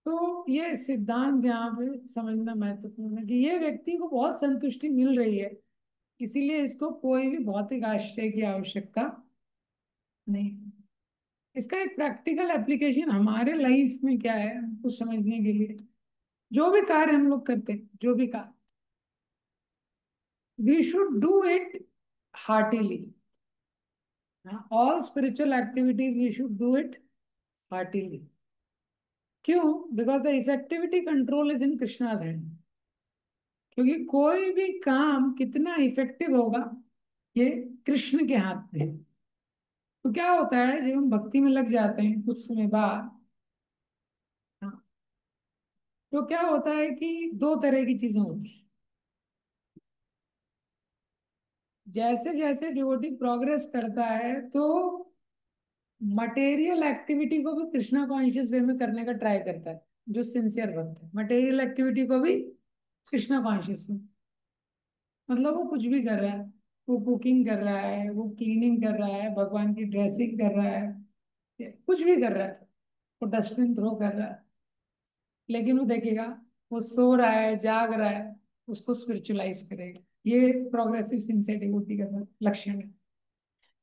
तो ये सिद्धांत यहाँ पे समझना महत्वपूर्ण है कि ये व्यक्ति को बहुत संतुष्टि मिल रही है, इसीलिए इसको कोई भी भौतिक आश्रय की आवश्यकता नहीं। इसका एक प्रैक्टिकल एप्लीकेशन हमारे लाइफ में क्या है, कुछ समझने के लिए, जो भी कार्य हम लोग करते हैं, जो भी कार्य, we should do it heartily. All spiritual activities we should do it heartily. क्यों? Because the effectivity control is in Krishna's hand. क्योंकि कोई भी काम कितना इफेक्टिव होगा, ये कृष्ण के हाथ में है। तो क्या होता है, जब हम भक्ति में लग जाते हैं कुछ समय बाद, हाँ, तो क्या होता है कि दो तरह की चीजें होती हैं। जैसे जैसे डिवोटी प्रोग्रेस करता है, तो मटेरियल एक्टिविटी को भी कृष्णा कॉन्शियस वे में करने का ट्राई करता है। जो सिंसियर भक्त है, मटेरियल एक्टिविटी को भी कृष्णा कॉन्शियस में, मतलब वो कुछ भी कर रहा है, वो कुकिंग कर रहा है, वो क्लीनिंग कर रहा है, भगवान की ड्रेसिंग कर रहा है, कुछ भी कर रहा है, वो डस्टबिन थ्रो कर रहा है, लेकिन वो देखेगा, वो सो रहा है, जाग रहा है, उसको स्पिरिचुअलाइज करेगा। ये प्रोग्रेसिव सिंसियरिटी का लक्षण है।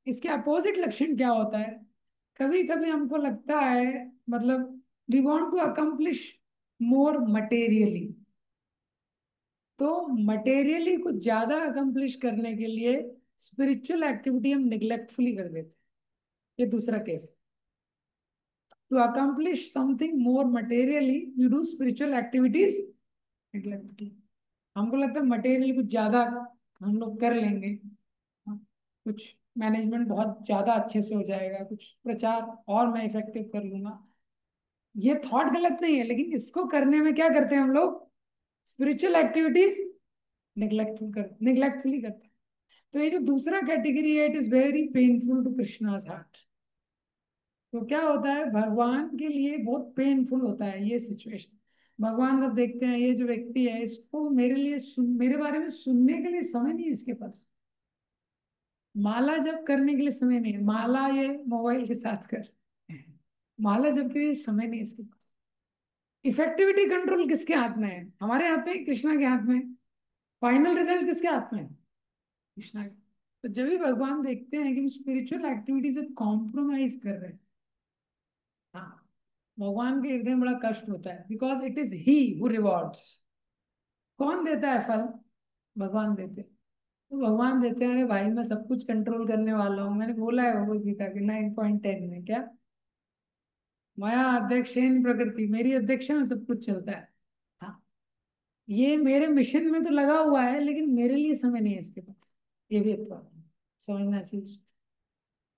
इसके अपोजिट लक्षण क्या होता है, कभी कभी हमको लगता है, मतलब we want to accomplish more materially, तो मटेरियली कुछ ज्यादा अकम्प्लिश करने के लिए स्पिरिचुअल एक्टिविटी हम निग्लेक्टफुली कर देते हैं। ये दूसरा केस है। To accomplish something more materially you do spiritual activities neglectfully. हमको लगता है मटेरियल कुछ ज्यादा हम लोग कर लेंगे, हाँ, कुछ मैनेजमेंट बहुत ज्यादा अच्छे से हो जाएगा, कुछ प्रचार और मैं इफेक्टिव कर लूंगा। ये थॉट गलत नहीं है, लेकिन इसको करने में क्या करते हैं हम लोग, स्पिरिचुअल एक्टिविटीज निग्लेक्टफुली करते हैं। तो ये जो दूसरा कैटेगरी है, it is very painful to Krishna's heart. तो क्या होता है, भगवान के लिए बहुत पेनफुल होता है ये सिचुएशन। भगवान जब देखते हैं ये जो व्यक्ति है, इसको मेरे लिए मेरे बारे में सुनने के लिए समय नहीं है इसके पास, माला जप करने के लिए समय नहीं है, माला ये मोबाइल के साथ कर, माला जप के लिए समय नहीं है इसके पास। इफेक्टिविटी कंट्रोल किसके हाथ में है, हमारे हाथ में, कृष्णा के हाथ में। फाइनल रिजल्ट किसके हाथ में है, कृष्णा के। तो जब भी भगवान देखते हैं कि हम स्पिरिचुअल एक्टिविटी से कॉम्प्रोमाइज कर रहे हैं, हाँ, भगवान के हृदय में बड़ा कष्ट होता है, because it is he who rewards. कौन देता है फल? भगवान देते हैं। तो भगवान देते हैं, अरे भाई मैं सब कुछ कंट्रोल करने वाला हूँ। मैंने बोला है भगवत गीता के 9.10 में, क्या? माया अध्यक्षेन प्रकृति, मेरी अध्यक्षता में सब कुछ चलता है। हाँ, ये मेरे मिशन में तो लगा हुआ है, लेकिन मेरे लिए समय नहीं है इसके पास। ये भी एक प्रॉब्लम समझना चाहिए।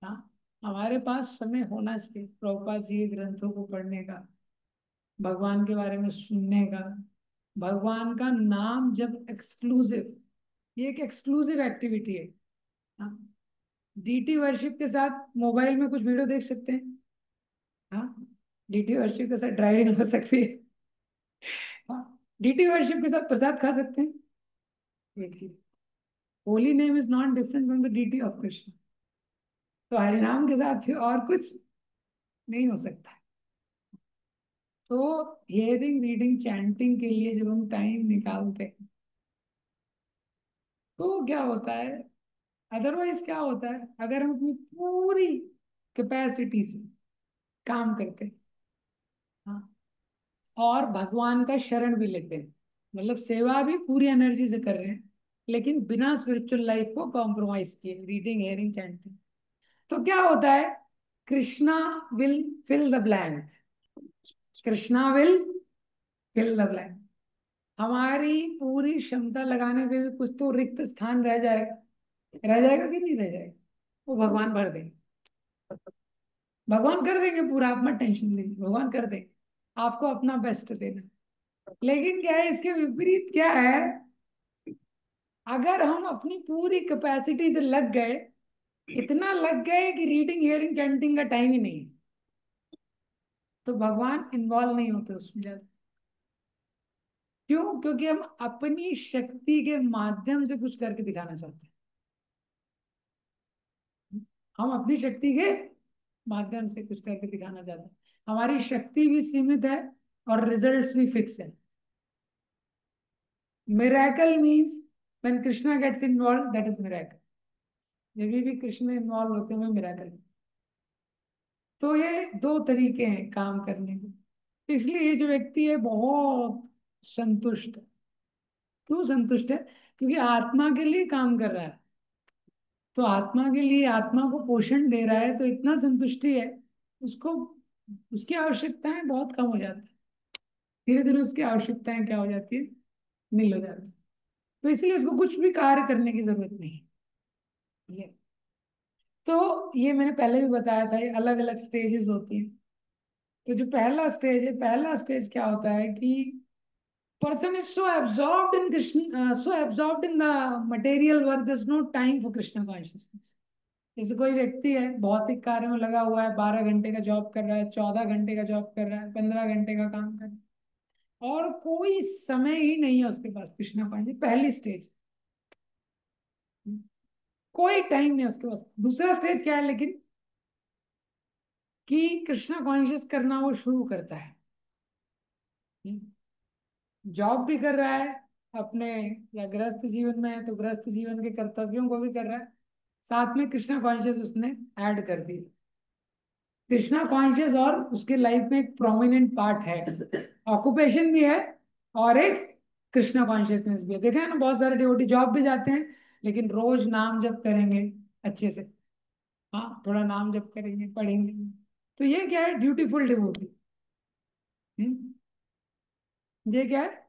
हाँ, हमारे पास समय होना चाहिए प्रभुपाद जी के ग्रंथों को पढ़ने का, भगवान के बारे में सुनने का, भगवान का नाम जब एक्सक्लूसिव, ये एक एक्सक्लूसिव एक्टिविटी है। हाँ, डीटी वर्शिप के साथ मोबाइल में कुछ वीडियो देख सकते हैं। हाँ, डीटी वर्शिप के साथ ड्राइविंग हो सकती है। हाँ, डीटी वर्शिप के साथ प्रसाद खा सकते हैं। देखिए, holy name is not different from the deity of Krishna. तो हरिनाम के साथ फिर और कुछ नहीं हो सकता। तो हियरिंग, रीडिंग, चैंटिंग के लिए जब हम टाइम निकालते हैं तो क्या होता है? अदरवाइज क्या होता है, अगर हम अपनी पूरी कैपेसिटी से काम करते हैं, हाँ, और भगवान का शरण भी लेते हैं, मतलब सेवा भी पूरी एनर्जी से कर रहे हैं, लेकिन बिना स्पिरिचुअल लाइफ को कॉम्प्रोमाइज किए, रीडिंग, हियरिंग, चैंटिंग, तो क्या होता है? Krishna will fill the blank. Krishna will fill the blank. हमारी पूरी क्षमता लगाने पे भी कुछ तो रिक्त स्थान रह जाएगा। रह जाएगा कि नहीं रह जाएगा? वो भगवान भर देंगे। भगवान कर देंगे पूरा, आप मत टेंशन लीजिए, भगवान कर देंगे। आपको अपना बेस्ट देना। लेकिन क्या है, इसके विपरीत क्या है? अगर हम अपनी पूरी कैपेसिटी से लग गए, इतना लग गए कि रीडिंग, हियरिंग, चैंटिंग का टाइम ही नहीं है, तो भगवान इन्वॉल्व नहीं होते उसमें ज्यादा। क्यों? क्योंकि हम अपनी शक्ति के माध्यम से कुछ करके दिखाना चाहते हैं। हम अपनी शक्ति के माध्यम से कुछ करके दिखाना चाहते हैं। हमारी शक्ति भी सीमित है और रिजल्ट्स भी फिक्स है। Miracle means when Krishna gets involve, that is miracle. जब भी कृष्ण इन्वॉल्व होते हैं वो मिरेकल। तो ये दो तरीके हैं काम करने के। इसलिए ये जो व्यक्ति है बहुत संतुष्ट है। क्यों संतुष्ट है? क्योंकि आत्मा के लिए काम कर रहा है। तो आत्मा के लिए, आत्मा को पोषण दे रहा है, तो इतना संतुष्टि है उसको। उसकी आवश्यकताएं बहुत कम हो जाती है। धीरे धीरे उसकी आवश्यकताएं क्या हो जाती है? नील हो जाती है। तो इसलिए उसको कुछ भी कार्य करने की जरूरत नहीं है। तो ये मैंने पहले भी बताया था, ये अलग अलग स्टेजेस होती हैं। तो जो पहला स्टेज है, पहला स्टेज क्या होता है कि person is so absorbed in Krishna, so absorbed in the material world, there is no time for Krishna consciousness. जैसे कोई व्यक्ति है भौतिक कार्य में लगा हुआ है, 12 घंटे का जॉब कर रहा है, 14 घंटे का जॉब कर रहा है, 15 घंटे का काम कर रहा है, और कोई समय ही नहीं है उसके पास कृष्णा कॉन्शियस। पहली स्टेज, कोई टाइम नहीं है उसके पास। दूसरा स्टेज क्या है लेकिन, कि कृष्णा कॉन्शियस करना वो शुरू करता है। जॉब भी कर रहा है अपने, या गृहस्थ जीवन में है तो गृहस्थ जीवन के कर्तव्यों को भी कर रहा है, साथ में कृष्णा कॉन्शियस उसने ऐड कर दी। कृष्णा कॉन्शियस और उसके लाइफ में एक प्रोमिनेंट पार्ट है, ऑक्यूपेशन भी है और एक कृष्णा कॉन्शियसनेस भी है। देखे हैं ना, बहुत सारे डिवोटी जॉब भी जाते हैं लेकिन रोज नाम जप करेंगे अच्छे से। हाँ, थोड़ा नाम जप करेंगे, पढ़ेंगे। तो ये क्या है? Dutiful devotee. ये क्या है?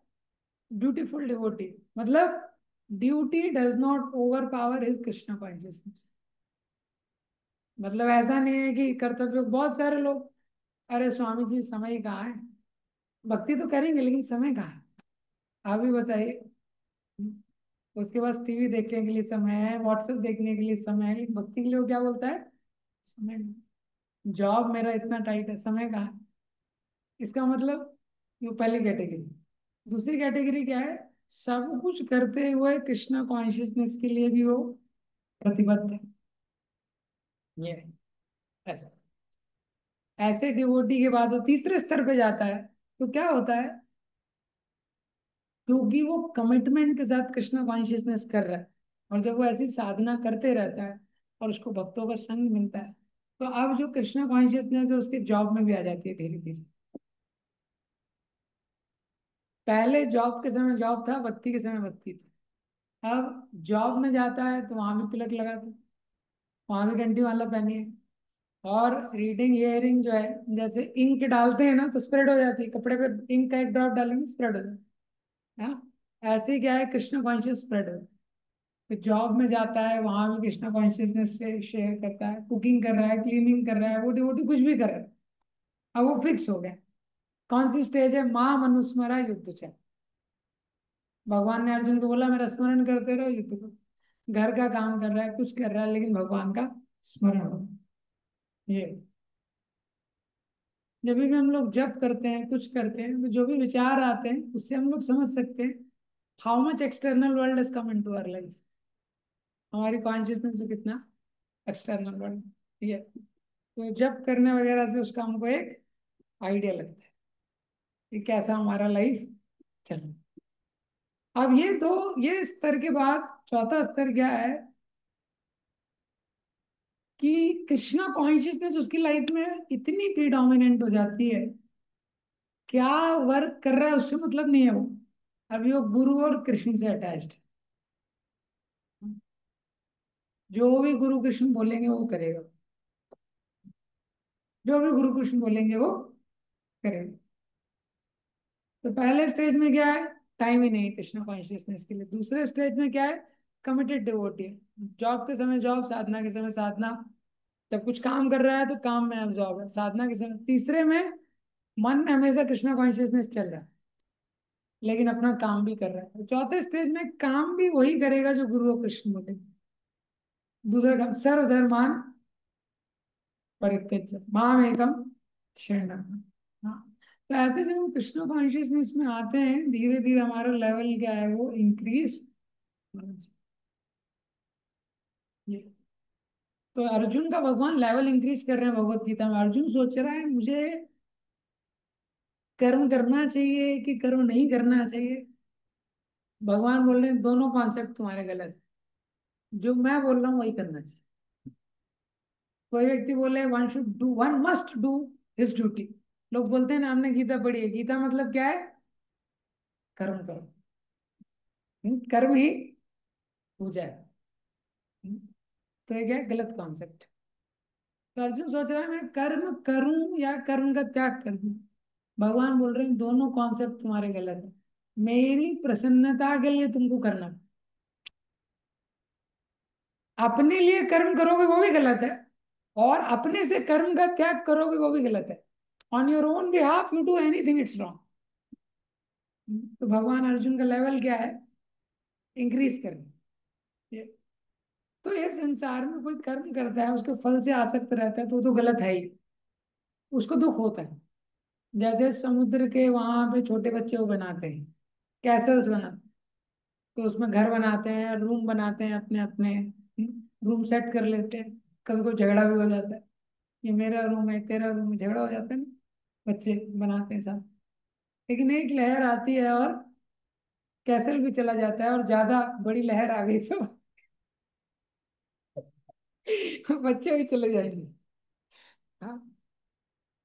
Dutiful devotee. मतलब duty does not overpower his Krishna consciousness. मतलब ऐसा नहीं है कि कर्तव्य, बहुत सारे लोग, अरे स्वामी जी समय कहाँ है? भक्ति तो करेंगे लेकिन समय कहाँ है? आप भी बताइए। उसके पास टीवी देखने के लिए समय है, व्हाट्सएप देखने के लिए समय है, लेकिन भक्ति के लिए वो क्या बोलता है? समय नहीं। जॉब मेरा इतना टाइट है, समय कहाँ है? इसका मतलब ये पहली कैटेगरी। दूसरी कैटेगरी क्या है? सब कुछ करते हुए कृष्णा कॉन्शियसनेस के लिए भी वो प्रतिबद्ध है। ये है, ऐसा। ऐसे डिवोटी के बाद वो तीसरे स्तर पे जाता है। तो क्या होता है? क्योंकि वो कमिटमेंट के साथ कृष्णा कॉन्शियसनेस कर रहा है, और जब वो ऐसी साधना करते रहता है और उसको भक्तों का संग मिलता है, तो अब जो कृष्णा कॉन्शियसनेस है उसके जॉब में भी आ जाती है धीरे धीरे। पहले जॉब के समय जॉब था, भक्ति के समय भक्ति थी। अब जॉब में जाता है तो वहां भी तिलक लगाते, वहां भी घंटी माला पहनी है। और रीडिंग हियरिंग जो है, जैसे इंक डालते हैं ना तो स्प्रेड हो जाती है, कपड़े पे इंक का एक ड्रॉप डालेंगे स्प्रेड हो जाता है ना। ऐसे ही क्या है, कृष्ण कॉन्शियस स्प्रेड हो। तो जॉब में जाता है, वहां भी कृष्ण कॉन्शियसनेस से शेयर करता है, कुकिंग कर रहा है, क्लीनिंग कर रहा है, वोटी वोटी कुछ भी कर रहा है। अब वो फिक्स हो गया। कौन सी स्टेज है, माँ मनुस्मरा युद्ध चल। भगवान ने अर्जुन को बोला मेरा स्मरण करते रहो युद्ध को। घर का काम कर रहा है, कुछ कर रहा है, लेकिन भगवान का स्मरण हो। ये जब भी हम लोग जप करते हैं, कुछ करते हैं, तो जो भी विचार आते हैं उससे हम लोग समझ सकते हैं how much external world is come into our life. हमारी कॉन्शियसनेस से कितना एक्सटर्नल वर्ल्ड। ये तो जप करने वगैरह से उसका हमको एक आइडिया लगता है कि कैसा हमारा लाइफ चल रहा है। अब ये स्तर के बाद चौथा स्तर क्या है कि कृष्णा कॉन्शियसनेस उसकी लाइफ में इतनी प्रीडोमिनेंट हो जाती है, क्या वर्क कर रहा है उससे मतलब नहीं है वो। अभी वो गुरु और कृष्ण से अटैच्ड। जो भी गुरु कृष्ण बोलेंगे वो करेगा, जो भी गुरु कृष्ण बोलेंगे वो करेगा। तो पहले स्टेज में क्या है, टाइम ही नहीं कृष्णा कॉन्शियसनेस के लिए। दूसरे स्टेज में क्या है, कमिटेड डिवोटी। जॉब के समय जॉब, साधना के समय साधना। जब कुछ काम कर रहा है तो काम में जॉब है, साधना के समय। तीसरे में मन में हमेशा कृष्णा कॉन्शियसनेस चल रहा है, लेकिन अपना काम भी कर रहा है। तो चौथे स्टेज में काम भी वही करेगा जो गुरु और कृष्ण बोले। दूसरा काम, सर्वधर्मान परित्यज्य माम एकम शरणम। हाँ। तो ऐसे जब हम कृष्ण कॉन्शियसनेस में आते हैं, धीरे धीरे हमारा लेवल क्या है वो इंक्रीज होना चाहिए। तो अर्जुन का भगवान लेवल इंक्रीज कर रहे हैं भगवत गीता में। अर्जुन सोच रहा है मुझे कर्म करना चाहिए कि कर्म नहीं करना चाहिए। भगवान बोल रहे हैं दोनों कॉन्सेप्ट तुम्हारे गलत हैं। जो मैं बोल रहा हूँ वही करना चाहिए। कोई व्यक्ति बोले one should do, one must do his duty. लोग बोलते हैं ना हमने गीता पढ़ी है, गीता मतलब क्या है, कर्म करो। कर्म ही पूजा है। हम्म, तो ये क्या है, गलत कॉन्सेप्ट। तो अर्जुन सोच रहा है मैं कर्म करूं या कर्म का त्याग कर दूं। भगवान बोल रहे हैं दोनों कॉन्सेप्ट तुम्हारे गलत है। मेरी प्रसन्नता के लिए तुमको करना, अपने लिए कर्म करोगे वो भी गलत है, और अपने से कर्म का त्याग करोगे वो भी गलत है। On your own behalf you do anything, it's wrong. तो भगवान अर्जुन का लेवल क्या है, इंक्रीज करना। ये तो ये संसार में कोई कर्म करता है उसके फल से आसक्त रहता है तो वो तो गलत है ही, उसको दुख होता है। जैसे समुद्र के वहां पे छोटे बच्चे वो बनाते हैं, कैसल्स बनाते हैं। तो उसमें घर बनाते हैं, रूम बनाते हैं, अपने अपने रूम सेट कर लेते हैं। कभी कोई झगड़ा भी हो जाता है, ये मेरा रूम है तेरा रूम है, झगड़ा हो जाता है ना, बच्चे बनाते हैं साथ। लेकिन एक लहर आती है और कैसल भी चला जाता है, और ज्यादा बड़ी लहर आ गई तो बच्चे भी चले जाएंगे। हाँ।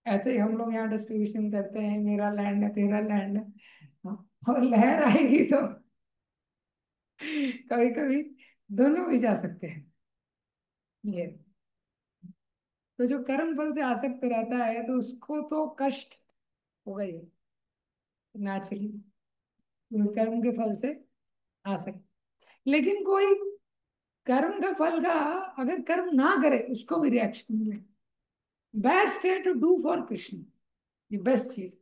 ऐसे ही हम लोग यहाँ डिस्ट्रीब्यूशन करते हैं, मेरा लैंड है तेरा लैंड है। हाँ। और लहर आएगी तो कभी कभी दोनों भी जा सकते हैं। ये तो जो कर्म फल से आसक्त रहता है तो उसको तो कष्ट होगा ही, नेचुरली, कर्म के फल से आसक्त। लेकिन कोई कर्म का फल का अगर कर्म ना करे उसको भी रिएक्शन मिले, बेस्ट है टू डू फॉर कृष्ण, ये बेस्ट चीज।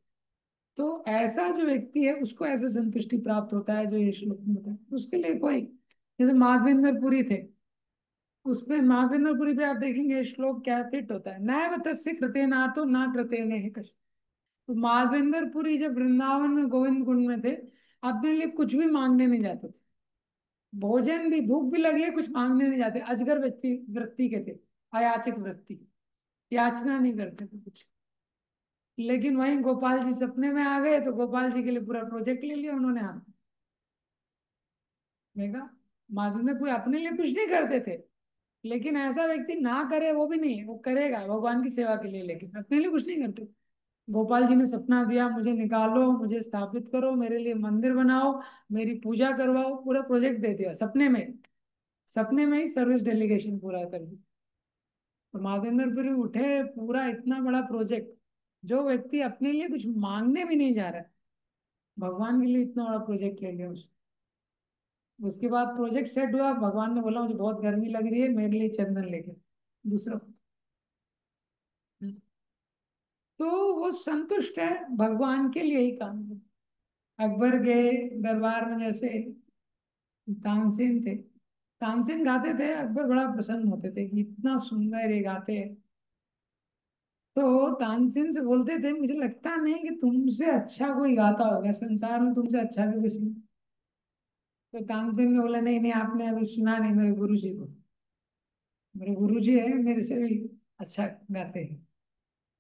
तो ऐसा जो व्यक्ति है उसको ऐसे संतुष्टि प्राप्त होता है जो ये श्लोक में बताया। उसके लिए कोई, जैसे माधवेंद्र पुरी थे, उसमें माधवेंद्र पुरी पे आप देखेंगे श्लोक क्या फिट होता है, नैव तस्य कृतेनार्थो ना कृतेने कष्ट। तो माधवेंद्र पुरी जब वृंदावन में गोविंद कुंड में थे, अपने लिए कुछ भी मांगने नहीं जाते थे। भोजन भी, भूख भी लगी है कुछ मांगने नहीं जाते, अजगर वृत्ति वृत्ति के थे, अयाचक वृत्ति, याचना नहीं करते थे कुछ। लेकिन वहीं गोपाल जी सपने में आ गए तो गोपाल जी के लिए पूरा प्रोजेक्ट ले लिया उन्होंने हाथ में। देखा, माधवेंद्र पुरी अपने लिए कुछ नहीं करते थे, लेकिन ऐसा व्यक्ति ना करे वो भी नहीं है, वो करेगा भगवान की सेवा के लिए, लेकिन अपने लिए कुछ नहीं करते। गोपाल जी ने सपना दिया, मुझे निकालो, मुझे स्थापित करो, मेरे लिए मंदिर बनाओ, मेरी पूजा करवाओ, पूरा प्रोजेक्ट दे दिया सपने में। सपने में ही सर्विस डेलीगेशन पूरा कर दी। तो माधवेंद्रपुरी उठे, पूरा इतना बड़ा प्रोजेक्ट। जो व्यक्ति अपने लिए कुछ मांगने भी नहीं जा रहा है, भगवान के लिए इतना बड़ा प्रोजेक्ट ले लिया उसने। उसके बाद प्रोजेक्ट सेट हुआ, भगवान ने बोला मुझे बहुत गर्मी लग रही है, मेरे लिए चंदन लेके दूसरा। तो वो संतुष्ट है, भगवान के लिए ही काम कर। अकबर के दरबार में जैसे तानसेन थे, तानसेन गाते थे, अकबर बड़ा प्रसन्न होते थे कि इतना सुंदर ये गाते हैं। तो तानसेन से बोलते थे मुझे लगता नहीं कि तुमसे अच्छा कोई गाता होगा संसार में, तुमसे अच्छा भी किसी ने। तो तानसेन ने बोला नहीं नहीं, आपने अभी सुना नहीं मेरे गुरु जी को। मेरे गुरु जी है, मेरे से भी अच्छा गाते हैं।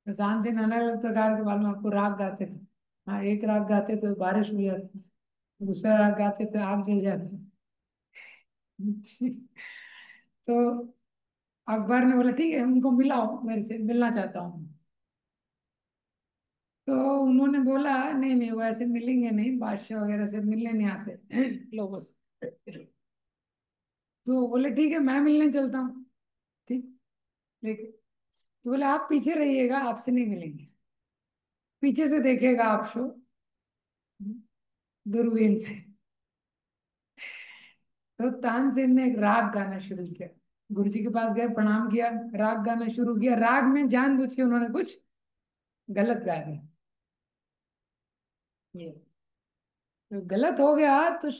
तो तानसेन अलग अलग प्रकार के मालूम आपको राग गाते थे। हाँ, एक राग गाते तो बारिश हो जाती, दूसरा राग गाते तो आग जल जाती। तो अकबर ने बोला ठीक है, उनको मिलाओ, मेरे से मिलना चाहता हूँ। तो उन्होंने बोला नहीं नहीं, वो ऐसे मिलेंगे नहीं, बादशाह वगैरह से मिलने नहीं आते लोगों से। तो बोले ठीक है, मैं मिलने चलता हूँ। ठीक। लेकिन तो बोले आप पीछे रहिएगा, आपसे नहीं मिलेंगे, पीछे से देखेगा आप शो, दूरबीन से। तो तानसेन ने एक राग गाना शुरू किया। गुरुजी के पास गए, प्रणाम किया, राग गाना शुरू किया। राग में जानबूझ के उन्होंने कुछ गलत गा दिया। ये तो गलत हो गया। तो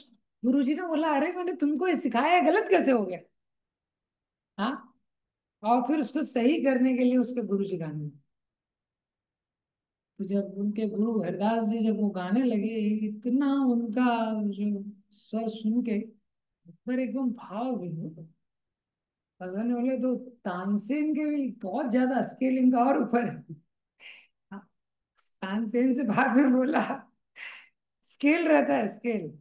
गुरुजी ने बोला अरे मैंने तुमको ये सिखाया, गलत कैसे हो गया? हाँ। और फिर उसको सही करने के लिए उसके गुरुजी गाने। तो जब उनके गुरु हरदास जी जब वो गाने लगे, इतना उनका जो स्वर सुन के पर एकदम भाव भी हो गए। भगवान ने बोले तो तानसेन के भी बहुत ज्यादा स्केलिंग का और ऊपर है। हाँ, तानसेन से बाद में बोला स्केल रहता है, स्केल।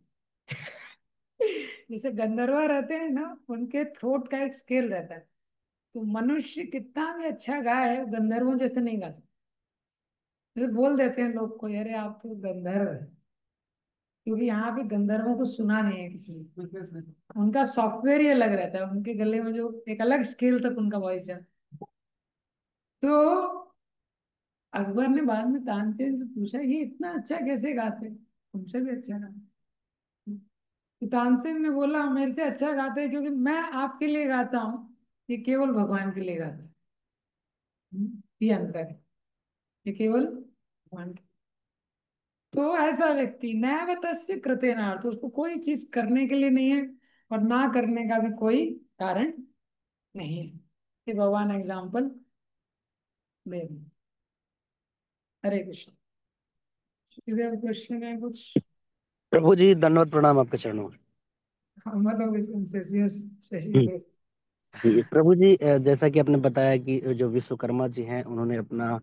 जैसे गंधर्व रहते हैं ना, उनके थ्रोट का एक स्केल रहता है। तो मनुष्य कितना भी अच्छा गाए है, वो गंधर्वों जैसे नहीं गा सकता। जैसे बोल देते हैं लोग को अरे आप तो गंधर्व है, क्योंकि यहाँ पे गंधर्वों को सुना नहीं है किसी ने। उनका सॉफ्टवेयर ही अलग रहता है, उनके गले में जो एक अलग स्केल तक उनका वॉइस जाता है। तो अकबर ने बाद में तानसेन से पूछा ये इतना अच्छा कैसे गाते, तुमसे भी अच्छा गाते। तो तानसेन ने बोला मेरे से अच्छा गाते हैं क्योंकि मैं आपके लिए गाता हूँ, ये केवल भगवान के लिए गाते हैं। ये अंतर है, ये केवल भगवान के। तो ऐसा व्यक्ति नैवतस्य कृतेना, तो उसको कोई चीज करने के लिए नहीं है और ना करने का भी कोई कारण नहीं है। ये भगवान एग्जाम्पल दे रहे हैं। हरे कृष्ण। इधर क्वेश्चन है कुछ? प्रभु जी दंडवत प्रणाम आपके चरणों में। अमर सेंसेसियस शशि हम्म। को। जी प्रभु जी, जैसा कि आपने बताया कि जो विश्वकर्मा जी हैं उन्होंने अपना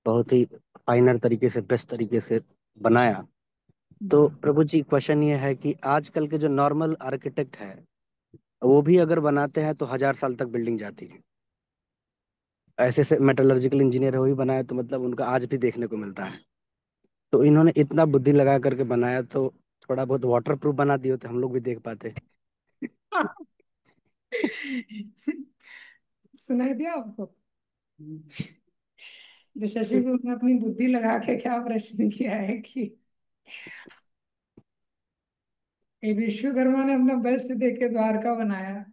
बहुत ही फाइनर तरीके से, बेस्ट तरीके से बनाया। तो प्रभु जी क्वेश्चन ये है कि आजकल के जो नॉर्मल आर्किटेक्ट है वो भी अगर बनाते हैं तो 1,000 साल तक बिल्डिंग जाती है। ऐसे से मेटलर्जिकल इंजीनियर है, वही बनाया तो मतलब उनका आज भी देखने को मिलता है। तो इन्होंने इतना बुद्धि लगा करके बनाया, तो थोड़ा बहुत वाटर प्रूफ बना दिए तो हम लोग भी देख पाते। सुनाई दिया आपको जो शशि को ने अपनी बुद्धि लगा के क्या प्रश्न किया है कि ये विश्वकर्मा ने अपना बेस्ट दे के द्वारका बनाया।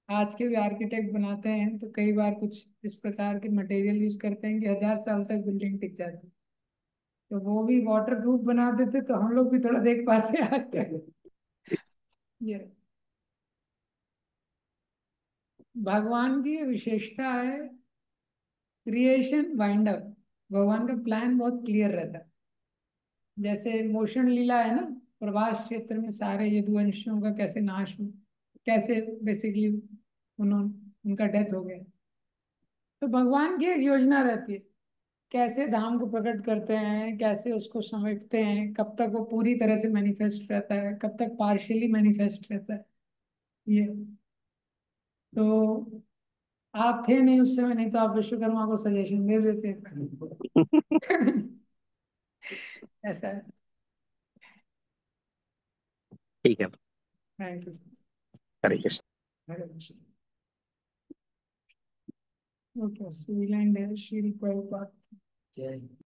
आज के भी आर्किटेक्ट बनाते हैं तो कई बार कुछ इस प्रकार के मटेरियल यूज करते हैं कि 1,000 साल तक बिल्डिंग टिक जाती है। तो वो भी वाटर प्रूफ बना देते तो हम लोग भी थोड़ा देख पाते हैं आज तक। ये भगवान की विशेषता है, क्रिएशन वाइंड अप। भगवान का प्लान बहुत क्लियर रहता है। जैसे मोशन लीला है ना, प्रभास क्षेत्र में सारे यदुवंशियों का कैसे नाश हुआ, कैसे बेसिकली उन्होंने उनका डेथ हो गया। तो भगवान की एक योजना रहती है, कैसे धाम को प्रकट करते हैं, कैसे उसको समेटते हैं, कब तक वो पूरी तरह से मैनिफेस्ट रहता है, कब तक पार्शियली मैनिफेस्ट रहता है। ये तो आप थे नहीं उस समय, नहीं तो आप विश्वकर्मा को सजेशन दे देते। ऐसा है। ठीक है। Thank you. Hare Krishna. Hare Krishna. Okay, so we'll end here. Shri Prabhupada.